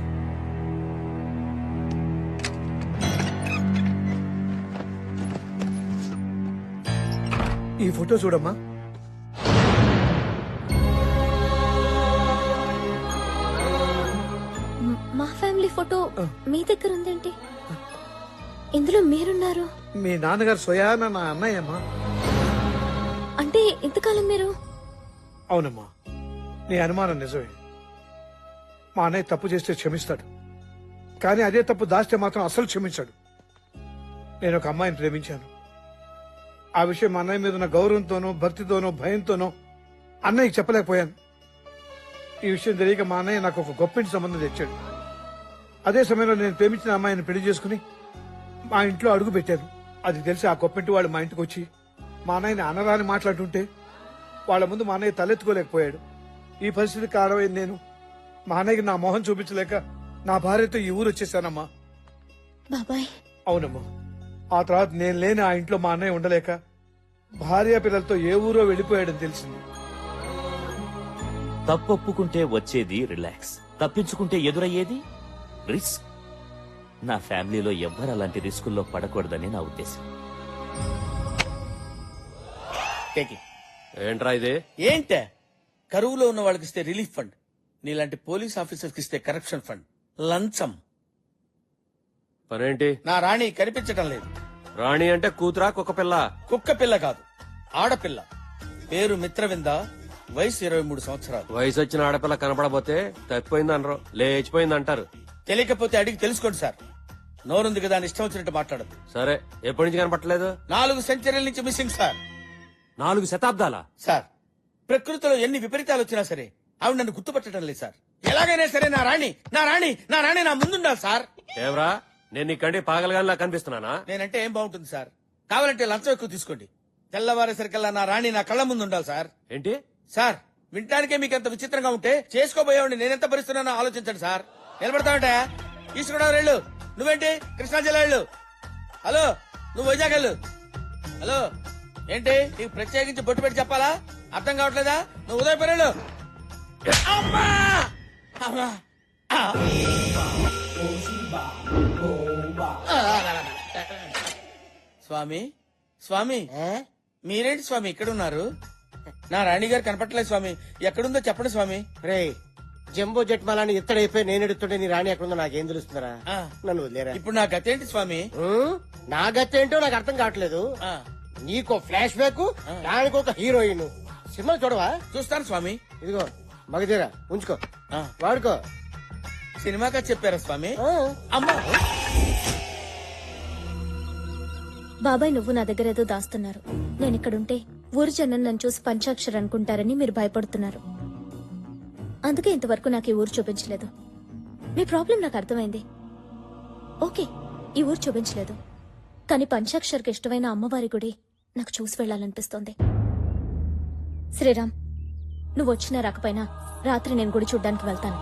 ఈ ఫోటో చూడమ్మా. మా ఫ్యామిలీ ఫోటో మీ దగ్గర ఉందేంటి? ఇందులో మీరున్నారు. మీ నాన్నగారు స్వయాన నా అన్నయ్యమ్మా. అంటే ఇంతకాలం మీరు? అవునమ్మా, నీ అనుమానం నిజమే. మా అన్నయ్య తప్పు చేస్తే క్షమిస్తాడు, కానీ అదే తప్పు దాస్తే మాత్రం అసలు క్షమించాడు. నేను ఒక అమ్మాయిని ప్రేమించాను. ఆ విషయం మా అన్నయ్య మీద ఉన్న గౌరవంతోనో భక్తితోనో భయంతోనో అన్నయ్యకి చెప్పలేకపోయాను. ఈ విషయం తెలియక మా అన్నయ్య నాకు ఒక గొప్పింటి సంబంధం తెచ్చాడు. అదే సమయంలో నేను ప్రేమించిన అమ్మాయిని పెళ్లి చేసుకుని మా ఇంట్లో అడుగు పెట్టాను. అది తెలిసి ఆ గొప్పింటి వాళ్ళు మా ఇంటికి వచ్చి మా అన్నయ్యని అనరాని మాట్లాడుతుంటే వాళ్ళ ముందు మా అన్నయ్య తలెత్తుకోలేకపోయాడు. ఈ పరిస్థితి కారణమైన నేను మా అన్నయ్యకి నా మొహం చూపించలేక నా భార్యతో ఈ ఊరు వచ్చేసానమ్మా. బాబాయ్. అవునమ్మా. ఆ తర్వాత నేను లేని ఆ ఇంట్లో మా అన్నయ్య ఉండలేక భార్య పిల్లలతో ఏ ఊరో వెళ్లిపోయాడని తెలిసింది. తప్పొప్పుకుంటే వచ్చేది రిలాక్స్, తప్పించుకుంటే ఎదురయ్యేది రిస్క్. నా ఫ్యామిలీలో ఎవ్వరు అలాంటి రిస్కుల్లో పడకూడదని నా ఉద్దేశం. ఏంట్రా ఇది? ఏంటే కరువులో ఉన్న వాళ్ళకి ఇస్తే రిలీఫ్ ఫండ్, నీలాంటి పోలీస్ ఆఫీసర్కి ఇస్తే కరప్షన్ ఫండ్, లంచం. పనేంటి? నా రాణి కనిపించటం లేదు. రాణి అంటే కూతురా కుక్క పిల్ల? కుక్క పిల్ల కాదు, ఆడపిల్ల. పేరు మిత్రవింద, వయసు 23 సంవత్సరాలు. వయసు వచ్చిన ఆడపిల్ల కనపడబోతే తప్పిపోయింది అనరు, లేచిపోయింది అంటారు. తెలియకపోతే అడిగి తెలుసుకోండి సార్. నోరుంది కదా అని ఇష్టం వచ్చినట్టు మాట్లాడదు. సరే, ఎప్పటి నుంచి కనపట్టలేదు? 4 సెంచరీల నుంచి మిస్సింగ్ సార్. 4 శతాబ్దాల? సార్, ప్రకృతిలో ఎన్ని విపరీతాలు వచ్చినా సరే ఆవిడ నన్ను గుర్తుపట్టడం లేదు సార్. ఎలాగైనా సరే నా రాణి నా రాణి నా రాణి నా ముందుండాలి సార్. ఏవరా, నేను నీకంటే పాగలగానిలా కనిపిస్తున్నానా? నేనంటే ఏం బాగుంటుంది సార్? కావాలంటే లంచం ఎక్కువ తీసుకోండి. తెల్లవారేసరికల్లా నా రాణి నా కళ్ళ ముందు ఉండాలి సార్. ఏంటి సార్, వినటానికే మీకు ఎంత విచిత్రంగా ఉంటే చేసుకోబోయేవాడిని నేనెంత భరిస్తున్నానో ఆలోచించండి సార్. నిలబడతావంటే ఈస్ట్ గోదావరి వెళ్ళు, నువ్వేంటి కృష్ణా జిల్లా వెళ్ళు. హలో, నువ్వు వైజాగ్ వెళ్ళు. హలో, ఏంటి నీకు ప్రత్యేకించి బొట్టు పెట్టి చెప్పాలా? అర్థం కావట్లేదా? నువ్వు ఉదయపూర్ వెళ్ళు. అమ్మా! అమ్మా! స్వామి, స్వామి, మీరేంటి స్వామి ఇక్కడ ఉన్నారు? నా రాణి గారు కనపట్టలేదు స్వామి. ఎక్కడుందో చెప్పండి స్వామి. రే, జంబో జెట్ మాలని ఎత్తడైపోయి నేను ఎడుతుంటే నీ రాణి ఎక్కడుందో నాకేం తెలుస్తుందరా? నన్ను వదిలేరా. ఇప్పుడు నా గతేంటి స్వామి? నా గతేంటో నాకు అర్థం కావట్లేదు. నీకో ఫ్లాష్ బ్యాక్, దానికి ఒక హీరోయిన్. సినిమా చూడవా? చూస్తాను స్వామి. ఇదిగో మగధీరా, ఉంచుకో, వాడుకో. సినిమాగా చెప్పారా స్వామి? అమ్మా! బాబాయ్, నువ్వు నా దగ్గర ఏదో దాస్తున్నారు. నేను ఇక్కడుంటే ఊరు జనం నన్ను చూసి పంచాక్షరి అనుకుంటారని మీరు భయపడుతున్నారు. అందుకే ఇంతవరకు నాకు ఈ ఊరు చూపించలేదు. మీ ప్రాబ్లం నాకు అర్థమైంది. ఓకే, ఈ ఊరు చూపించలేదు, కానీ పంచాక్షరికి ఇష్టమైన అమ్మవారి గుడి నాకు చూసి వెళ్లాలనిపిస్తోంది. శ్రీరామ్, నువ్వు వచ్చినా రాకపోయినా రాత్రి నేను గుడి చూడ్డానికి వెళ్తాను.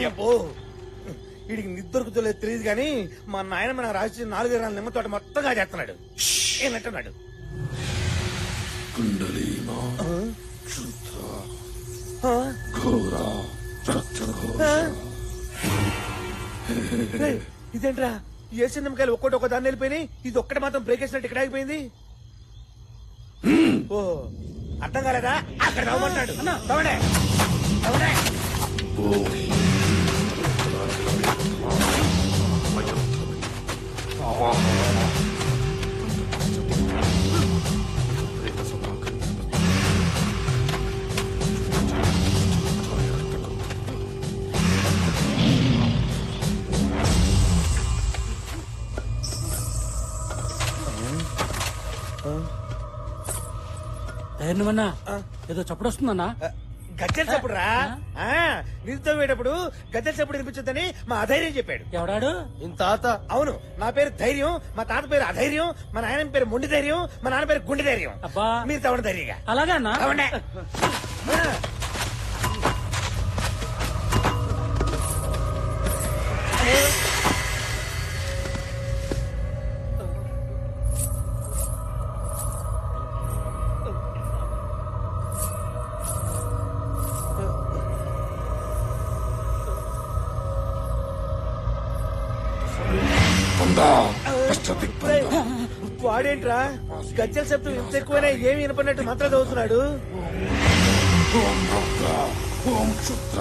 అబ్బో వీడికి నిద్రకుతలేదు తెలియదు కానీ మా నాయన మన రాసి 4 ఎకరాల నిమ్మ తోట మొత్తంగా చేస్తున్నాడు ఏమంటున్నాడు కుండలీనా ఘోర రక్తఘోష. ఇదేంట్రా ఏసీ నిమ్మకాయలు ఒక్కోటి ఒక్క దాన్ని వెళ్ళిపోయినాయి ఇది ఒక్కటి మాత్రం బ్రేక్ వేసినట్టు ఇక్కడ ఆగిపోయింది ఓ అర్థం కాలేదా అక్కడ తవ్వమంటాడు తవ్వడే తవ్వడే ధైర్యమన్నా ఏదో చప్పుడు వస్తుందన్నా గజ్జల చప్పుడు రా నీతో వేటప్పుడు గజ్జల చప్పుడు వినిపించొద్దని మా అధైర్యం చెప్పాడు ఎవడాడు ఇంత తాత అవును నా పేరు ధైర్యం మా తాత పేరు అధైర్యం మా నాయన పేరు మొండి ధైర్యం మా నాన్న పేరు గుండె ధైర్యం అబ్బా మీరు తవ్వండి ధైర్యంగా అలాగే అన్నా తవ్వండి వాడేంట్రా గజ్జల శబ్దం ఇంత ఎక్కువైనా ఏమి వినపడినట్టు మాత్రం చదువుతున్నాడు ఓం రుద్ర ఓం శుద్ర.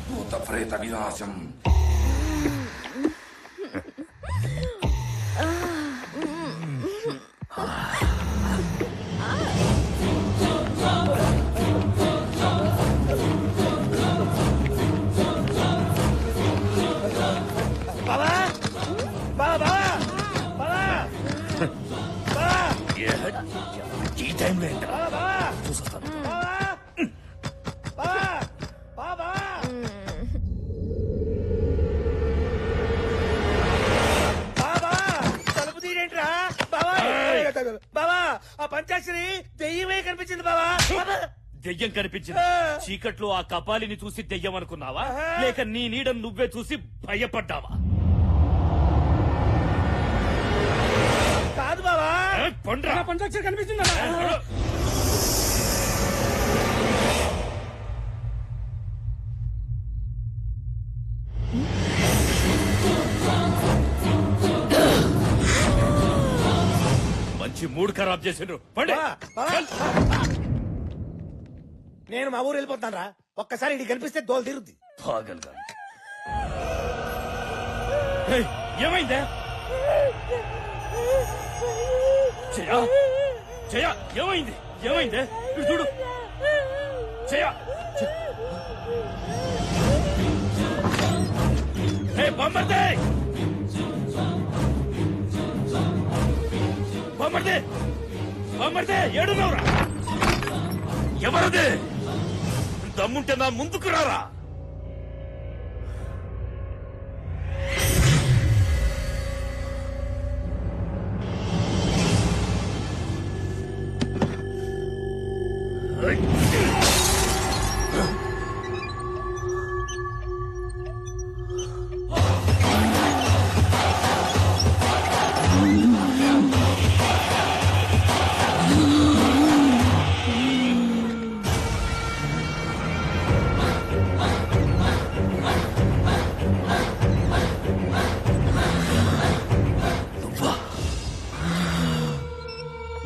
భూత ప్రేత వినాశం. ఈ టైంలో తలుపు తీరేంట్రా బావా ఆ పంచాక్షరి దెయ్యమే కనిపించింది బావా దెయ్యం కనిపించింది చీకట్లో ఆ కపాలిని చూసి దెయ్యం అనుకున్నావా లేక నీ నీడను నువ్వే చూసి భయపడ్డావా కాదు బావా పండ్రా పంచాక్షరి కనిపిస్తుందా మంచి మూడ్ ఖరాబ్ చేసిండ్రు పండి నేను మా ఊరు వెళ్ళిపోతాను రా ఒక్కసారి ఇది కనిపిస్తే దోలు తీరుద్ది పాగల్గా ఏమైందే జయా జయా ఏమైంది ఏమైందే ఇటు చూడు జయా బామ్మర్దే బామ్మర్దే బామ్మర్దే ఏడున్నావురా ఎవరదే దమ్ముంటే నా ముందుకు రారా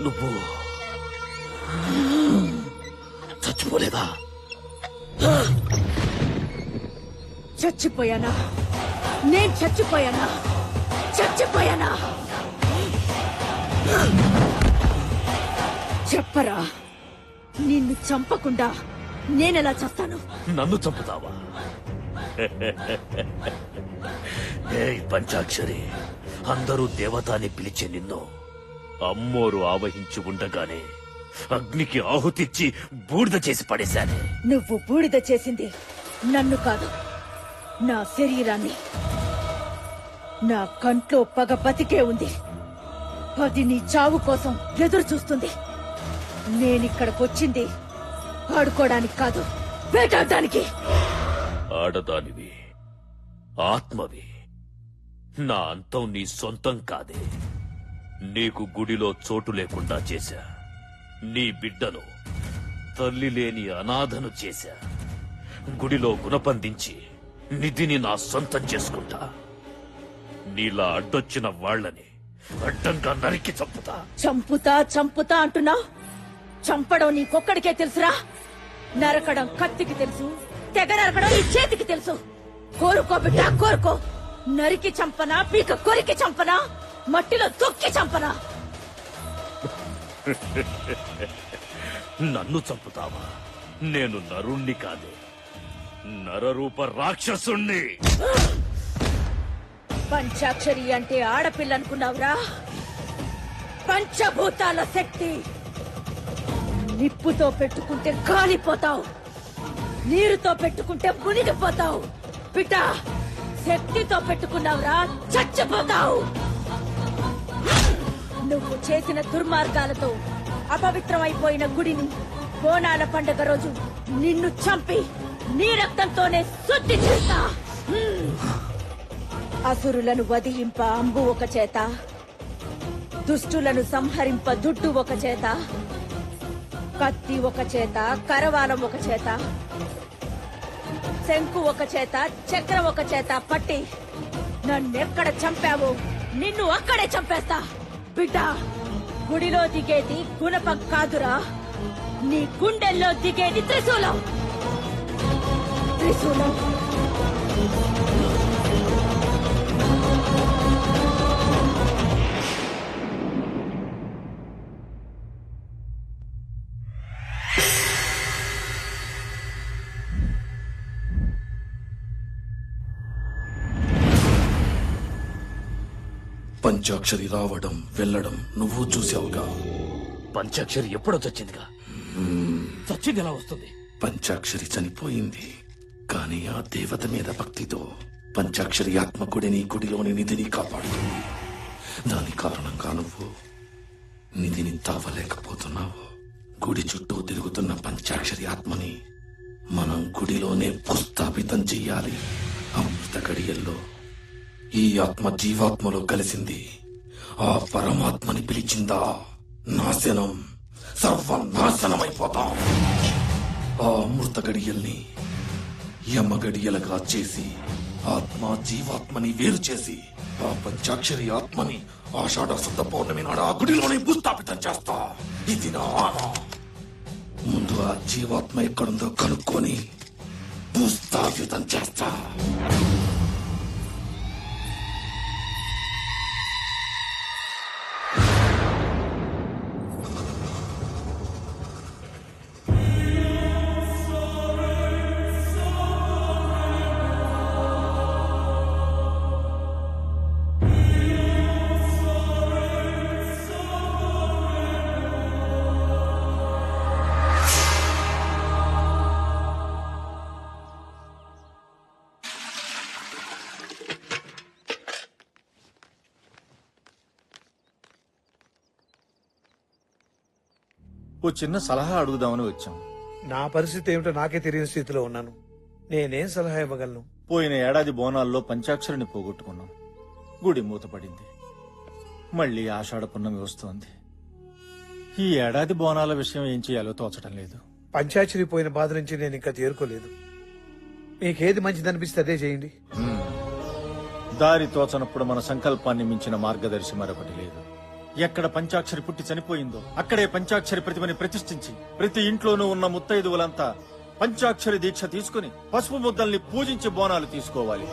నువ్వు చచ్చిపోలేదా చచ్చిపోయానా నేను చచ్చిపోయానా చచ్చిపోయానా చెప్పరా నిన్ను చంపకుండా నేనెలా చేస్తాను నన్ను చంపుతావా పంచాక్షరి అందరూ దేవత అని పిలిచే నిన్ను అమ్మోరు ఆవహించి ఉండగానే అగ్నికి ఆహుతిచ్చి బూడిద చేసి పడేశానే. నువ్వు బూడిద చేసింది నన్ను కాదు, నా శరీరాన్ని. నా కంట్లో పగ బతికే ఉంది. అది నీ చావు కోసం ఎదురు చూస్తుంది. నేనిక్కడికొచ్చింది ఆడుకోవడానికి కాదు, వేటాడడానికి. ఆడదానివి, ఆత్మవి. నా అంతం నీ సొంతం కాదే. నీకు గుడిలో చోటు లేకుండా చేశా. నీ బిడ్డను తల్లి లేని అనాథను చేశా. గుడిలో గుణపందించి నిధిని నా సొంతం చేసుకుంటా. నీలా అడ్డొచ్చిన వాళ్లని అడ్డంగా నరికి చంపుతా. చంపుతా అంటున్నావు. చంపడం నీకొక్కడికే తెలుసురా. నరకడం కత్తికి తెలుసు, తెగ నరకడం ఈ చేతికి తెలుసు. కోరుకో బిడ్డ, కోరుకో. నరికి చంపనా, పీక కొరికి చంపనా, మట్టిలో తొక్కి చంపనా? నన్ను చంపుతావా? నేను నరుణ్ణి కాదే, నరరూప రాక్షసుణ్ణి. పంచాక్షరి అంటే ఆడపిల్ల అనుకున్నావురా? పంచభూతాల శక్తి. నిప్పుతో పెట్టుకుంటే కాలిపోతావు, నీరుతో పెట్టుకుంటే మునిగిపోతావు. బిడ్డ, శక్తితో పెట్టుకున్నావురా, చచ్చిపోతావు. నువ్వు చేసిన దుర్మార్గాలతో అపవిత్రమైపోయిన గుడిని బోనాల పండగ రోజు నిన్ను చంపి నీ రక్తంతోనే శుద్ధి చేస్తా. అసురులను వధింప అంబు ఒక చేత, దుష్టులను సంహరింప దుడ్డు ఒక చేత, కత్తి ఒక చేత, కరవాలం ఒక చేత, శంకు ఒక చేత, చక్రం ఒక చేత పట్టి నన్నెక్కడ చంపావో నిన్ను అక్కడే చంపేస్తా. బిడ్డ, గుడిలో దిగేది గుణపం కాదురా, నీ గుండెల్లో దిగేది త్రిశూలం. త్రిశూలం. పంచాక్షరి రావడం వెళ్ళడం నువ్వు చూసావుగా. పంచాక్షరి ఎప్పుడో చచ్చిందిగా. చచ్చింది ఎలా వస్తుంది? పంచాక్షరి చనిపోయింది, కానీ ఆ దేవత మీద భక్తితో పంచాక్షరి ఆత్మ గుడిని, గుడిలోని నిధిని కాపాడుతుంది. దాని కారణంగా నువ్వు నిధిని తావలేకపోతున్నావు. గుడి చుట్టూ తిరుగుతున్న పంచాక్షరి ఆత్మని మనం గుడిలోనే భూస్థాపితం చెయ్యాలి. అమృత గడియల్లో ఈ ఆత్మ జీవాత్మలో కలిసింది. ఆ పరమాత్మని పిలిచిందా నాశనం, సర్వనాశనమైపోతాం. ఆ అమృత గడియల్ని యమ గడియలుగా చేసి ఆత్మ జీవాత్మని వేరు చేసి ఆ పంచాక్షరి ఆత్మని ఆషాఢ శుద్ధ పౌర్ణమి నాడు ఆ గుడిలోనే భూస్థాపితం చేస్తా. ఇది నా ఆన. ముందు ఆ జీవాత్మ ఎక్కడుందో కనుక్కొని భూస్థాపితం చేస్తా. ఓ చిన్న సలహా అడుగుదామని వచ్చాం. నా పరిస్థితి ఏమిటో నాకే తెలియని స్థితిలో ఉన్నాను. నేనేం సలహా ఇవ్వగలను? పోయిన ఏడాది బోనాల్లో పంచాక్షరిని పోగొట్టుకున్నాం. గుడి మూతపడింది. మళ్ళీ ఆషాఢ పున్నమి వస్తోంది. ఈ ఏడాది బోనాల విషయం ఏం చేయాలో తోచడం లేదు. పంచాక్షరి పోయిన బాధ నుంచి నేను ఇంకా తేరుకోలేదు. మీకేది మంచిదనిపిస్తే అదే చేయండి. దారి తోచనప్పుడు మన సంకల్పాన్ని మించిన మార్గదర్శి మరొకటి లేదు. ఎక్కడ పంచాక్షరి పుట్టి చనిపోయిందో అక్కడే పంచాక్షరి ప్రతిమని ప్రతిష్ఠించి ప్రతి ఇంట్లోనూ ఉన్న ముత్తైదువులంతా పంచాక్షరి దీక్ష తీసుకుని పసుపు ముద్దల్ని పూజించి బోనాలు తీసుకోవాలి.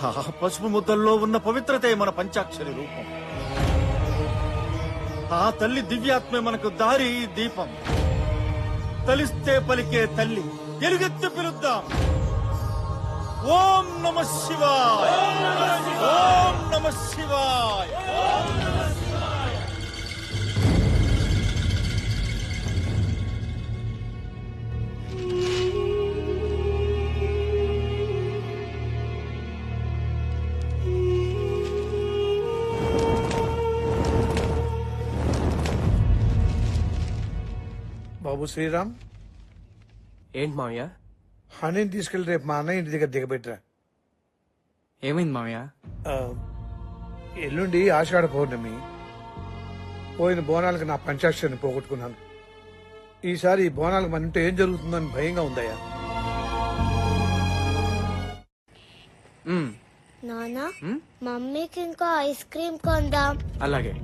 ఆ పసుపు ముద్దల్లో ఉన్న పవిత్రతే మన పంచాక్షరి రూపం. ఆ తల్లి దివ్యాత్మే మనకు దారి, దీపం. తలిస్తే పలికే తల్లి, ఎలుగెత్తి పిలుద్దాం. ఓం నమ శివాయ, ఓం నమ శివాయ. బాబు శ్రీరామ్, ఏంటి మావయ్య? హనీని తీసుకెళ్లి రేపు మా అన్నయ్య ఇంటి దగ్గర దిగబెట్టరా. ఏమైంది మామయ్య? ఆ, ఎల్లుండి ఆషాఢ పౌర్ణమి. పోయిన బోనాలకు నా పంచాక్షరిని పోగొట్టుకున్నాను. ఈసారి ఈ బోనాలకు మన ఇంట్లో ఏం జరుగుతుందని భయంగా ఉందయ్యా. నానా, మమ్మీకి ఇంకో ఐస్ క్రీమ్ కొందాం. అలాగే.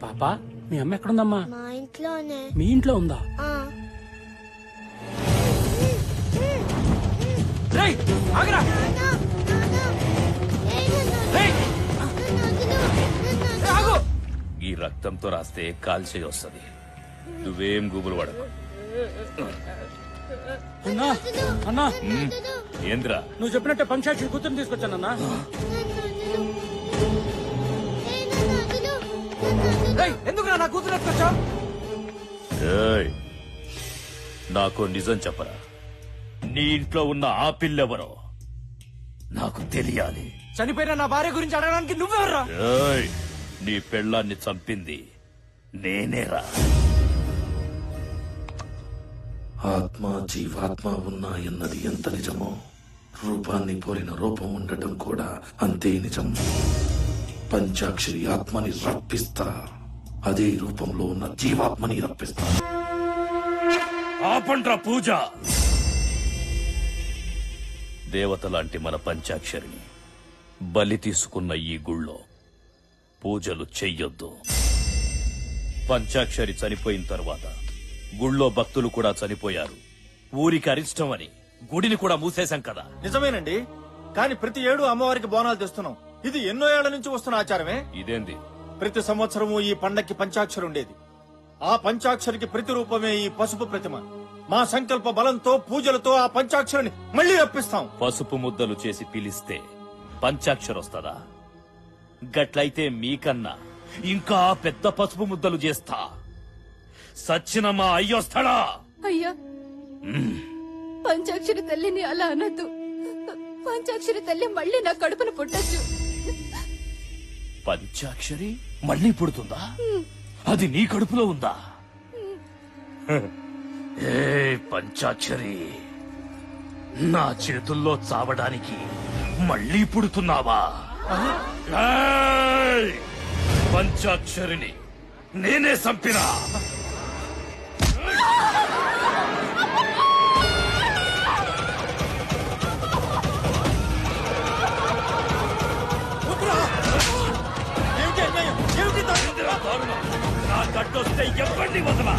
పాపా, మీ అమ్మ ఎక్కడుందమ్మా? మా ఇంట్లోనే. మీ ఇంట్లో ఉందా? ఆ. రేయ్, ఆగరా. ఆగు! ఈ రక్తంతో రాస్తే కాల్చే వస్తుంది. నువ్వేం గుబులు పడకు. అన్నా, అన్నా, ఏంద్రా? నువ్వు చెప్పినట్టే పంచాక్షి కూతురు తీసుకొచ్చానన్నా. ఎందుకు నా కూతురు ఎత్తుకొచ్చా? ఏయ్, నాకు నిజం చెప్పరా. నీ ఇంట్లో ఉన్న ఆ పిల్లెవరో నాకు తెలియాలి. చనిపోయిన నా భార్య గురించి అడగడానికి నువ్వెవర్రా? ఏయ్, నీ పెళ్ళాన్ని చంపింది నేనేరా. ఆత్మ జీవాత్మ ఉన్నాయన్నది ఎంత నిజమో, రూపాన్ని పోలిన రూపం ఉండటం కూడా అంతే నిజం. పంచాక్షరి ఆత్మని రప్పిస్తా, అదే రూపంలో ఉన్న జీవాత్మని రప్పిస్తా. ఆపండ్రా పూజ. దేవత లాంటి మన పంచాక్షరిని బలి తీసుకున్న ఈ గుళ్ళో పూజలు చెయ్యొద్దు. పంచాక్షరి చనిపోయిన తర్వాత గుళ్ళో భక్తులు కూడా చనిపోయారు. ఊరికి అరిష్టం అని గుడిని కూడా మూసేశాం కదా. నిజమేనండి, కానీ ప్రతి ఏడు అమ్మవారికి బోనాలు తెస్తున్నాం. ఇది ఎన్నో ఏళ్ల నుంచి వస్తున్న ఆచారమే. ఇదేంది? ప్రతి సంవత్సరము ఈ పండక్కి పంచాక్షరి ఉండేది. ఆ పంచాక్షరికి ప్రతిరూపమే ఈ పసుపు ప్రతిమ. మా సంకల్ప బలంతో పూజలతో ఆ పంచాక్షరిని మళ్లీ రప్పిస్తాం. పసుపు ముద్దలు చేసి పిలిస్తే పంచాక్షరి వస్తదా? గట్లయితే మీకన్నా ఇంకా పెద్ద పసుపు ముద్దలు చేస్తా. సచ్చిన మా అయ్యొస్తాడా? అయ్యా, పంచాక్షరి తల్లిని అలా అనొద్దు. పంచాక్షరి తల్లి మళ్ళీ నా కడుపును పుట్టచ్చు. పంచాక్షరి మళ్ళీ పుడుతుందా? అది నీ కడుపులో ఉందా? ఏ పంచాక్షరి, నా చేతుల్లో చావడానికి మళ్ళీ పుడుతున్నావా? ఏయ్! పంచాక్షరిని నేనే చంపినా. నా గడ్డొస్తే ఎవరిని వదలా.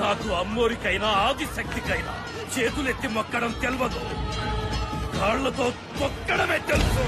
నాకు అమ్మోరికైనా ఆదిశక్తికైనా చేతులెత్తి మొక్కడం తెలవదు, కాళ్లతో తొక్కడమే తెలుసు.